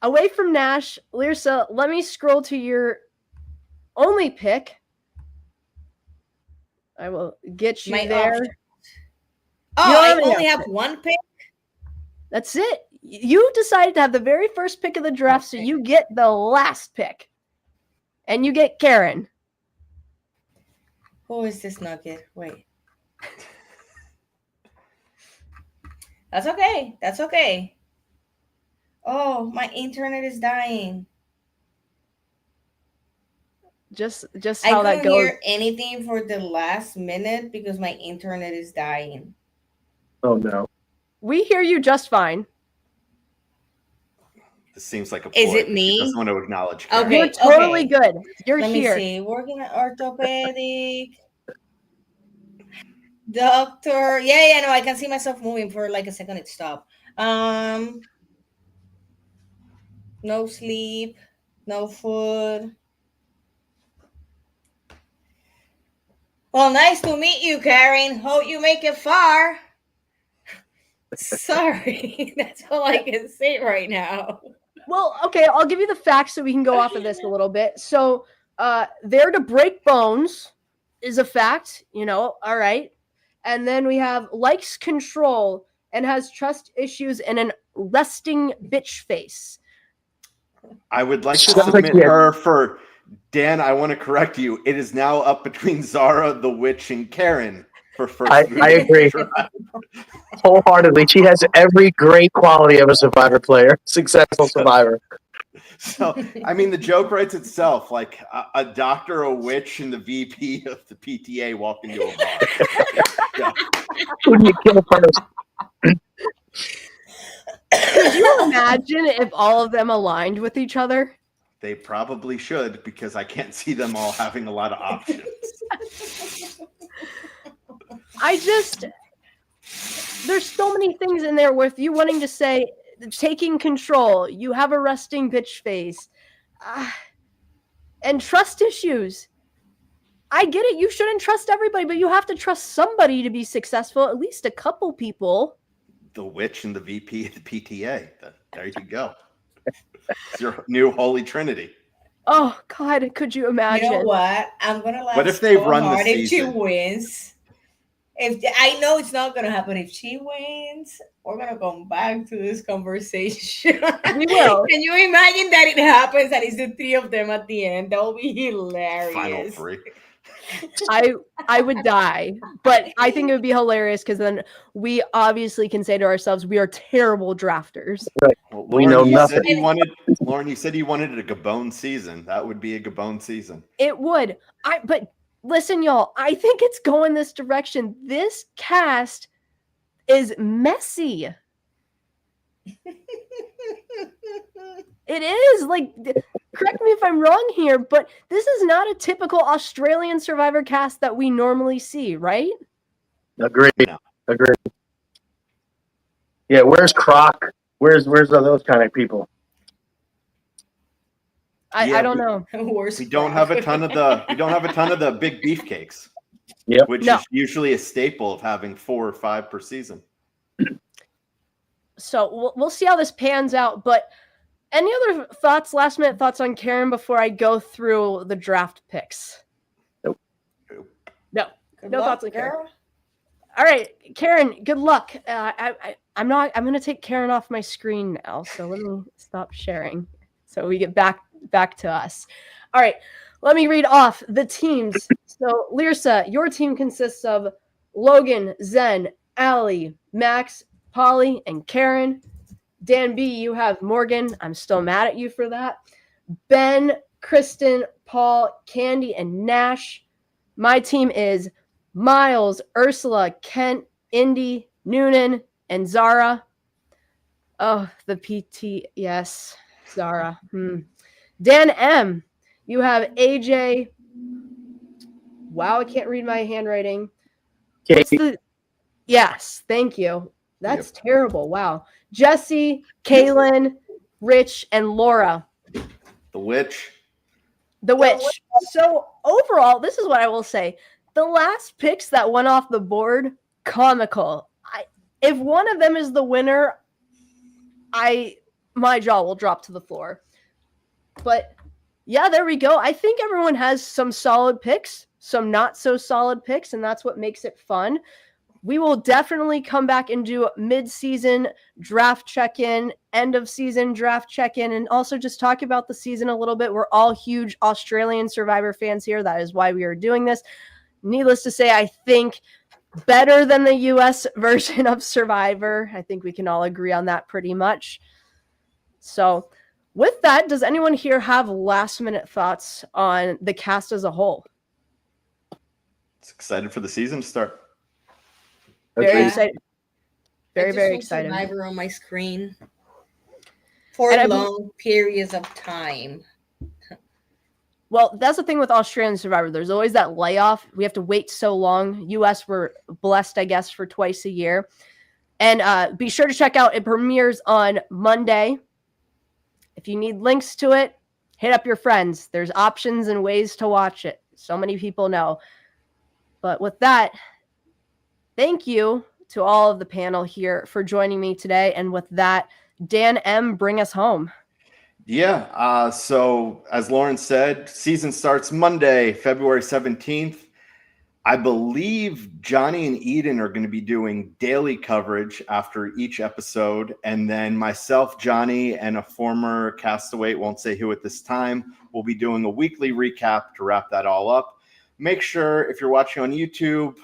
Away from Nash, Lyrsa, let me scroll to your only pick. I will get you there. Option. I only have one pick? That's it. You decided to have the very first pick of the draft, so you get the last pick. And you get Karen. Who is this nugget? Wait. That's okay. That's okay. Oh, my internet is dying. Just how that goes. I couldn't hear anything for the last minute because my internet is dying. Oh no. We hear you just fine. This seems like a Is ploy, it but me? She doesn't want to acknowledge. Okay. Karen. You're totally good. You're Let here. me see. Working at orthopedic. Doctor. Yeah, no, I can see myself moving for like a second. It stopped. No sleep, no food. Well, nice to meet you, Karen. Hope you make it far. Sorry, that's all I can say right now. Well, okay, I'll give you the facts so we can go off of this a little bit. So, there to break bones is a fact, all right. And then we have likes control and has trust issues and an resting bitch face. I would like to Sounds like submit he had- her for Dan. I want to correct you. It is now up between Zara, the witch, and Karen for first. I agree. Wholeheartedly. She has every great quality of a Survivor player, successful Survivor. So, I mean, the joke writes itself. Like a doctor, a witch, and the VP of the PTA walk into a bar. Yeah. Who do you kill first? Could you imagine if all of them aligned with each other? They probably should, because I can't see them all having a lot of options. There's so many things in there with you wanting to say taking control, you have a resting bitch face, and trust issues. I get it, you shouldn't trust everybody, but you have to trust somebody to be successful, at least a couple people. The witch and the VP of the PTA. There you go. It's your new holy trinity. Oh God, could you imagine? You know what? I'm gonna laugh. What if they run the hard if she season? wins? If I know it's not gonna happen, if she wins, we're gonna come back to this conversation. We will. Can you imagine that it happens and it's the three of them at the end? That would be hilarious. Final three. I would die, but I think it would be hilarious because then we obviously can say to ourselves, we are terrible drafters. Right. Well, We know nothing. Lauren, you said you wanted a Gabon season. That would be a Gabon season. It would. But listen, y'all, I think it's going this direction. This cast is messy. It is. Like, correct me if I'm wrong here, but this is not a typical Australian Survivor cast that we normally see, right? Agreed. No. Agreed. Yeah, where's Croc? Where's those kind of people? I don't know. Worst We don't have a ton of the big beefcakes. Yep. Which No. is usually a staple of having 4 or 5 per season. So we'll see how this pans out. But any other thoughts, last minute thoughts on Karen before I go through the draft picks? Nope. No. Good No luck, thoughts on Karen. girl. All right, Karen, good luck. I'm going to take Karen off my screen now. So let me stop sharing so we get back to us. All right, let me read off the teams. So Lyrsa, your team consists of Logan, Zen, Allie, Max, Polly, and Karen. Dan B, you have Morgan. I'm still mad at you for that. Ben, Kristen, Paul, Candy, and Nash. My team is Miles, Ursula, Kent, Indy, Noonan, and Zara. Oh, the PT. Yes, Zara. Dan M, you have AJ. Wow, I can't read my handwriting. Yes, thank you. That's terrible. Wow. Jesse, Kaylin, Rich, and Laura. The witch. The witch. So overall, this is what I will say. The last picks that went off the board, comical. If one of them is the winner, my jaw will drop to the floor. But yeah, there we go. I think everyone has some solid picks, some not so solid picks, and that's what makes it fun. We will definitely come back and do mid-season draft check-in, end-of-season draft check-in, and also just talk about the season a little bit. We're all huge Australian Survivor fans here. That is why we are doing this. Needless to say, I think better than the U.S. version of Survivor. I think we can all agree on that pretty much. So with that, does anyone here have last-minute thoughts on the cast as a whole? It's excited for the season to start. Very Yeah. excited. Very, I just very want excited. Survivor on my screen. for And long periods of time. Well, that's the thing with Australian Survivor. There's always that layoff. We have to wait so long. US, we're blessed, I guess, for twice a year. And be sure to check out. It premieres on Monday. If you need links to it, hit up your friends. There's options and ways to watch it. So many people know. But with that, thank you to all of the panel here for joining me today. And with that, Dan M., bring us home. Yeah. So as Lauren said, season starts Monday, February 17th. I believe Johnny and Eden are going to be doing daily coverage after each episode. And then myself, Johnny, and a former castaway, won't say who at this time, will be doing a weekly recap to wrap that all up. Make sure if you're watching on YouTube,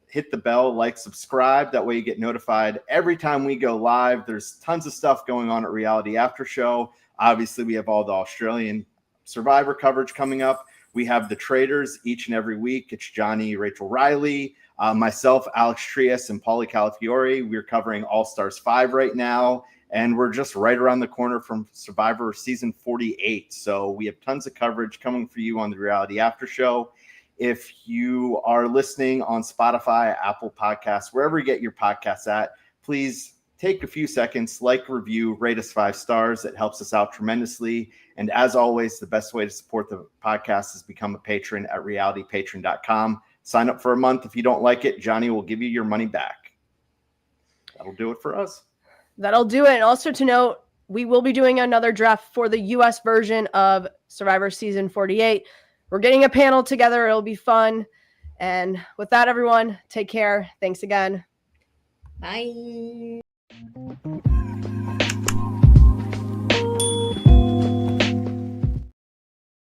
hit the bell, like, subscribe. That way you get notified every time we go live. There's tons of stuff going on at Reality After Show. Obviously, we have all the Australian Survivor coverage coming up. We have the traders each and every week. It's Johnny, Rachel Riley, myself, Alex Trias, and Paulie Calafiore. We're covering All Stars 5 right now, and we're just right around the corner from Survivor Season 48. So we have tons of coverage coming for you on the Reality After Show. If you are listening on Spotify, Apple Podcasts, wherever you get your podcasts at, please take a few seconds, like, review, rate us 5 stars. It helps us out tremendously. And as always, the best way to support the podcast is become a patron at realitypatron.com. Sign up for a month. If you don't like it, Johnny will give you your money back. That'll do it for us. That'll do it. And also to note, we will be doing another draft for the US version of Survivor Season 48. We're getting a panel together. It'll be fun. And with that, everyone, take care. Thanks again. Bye.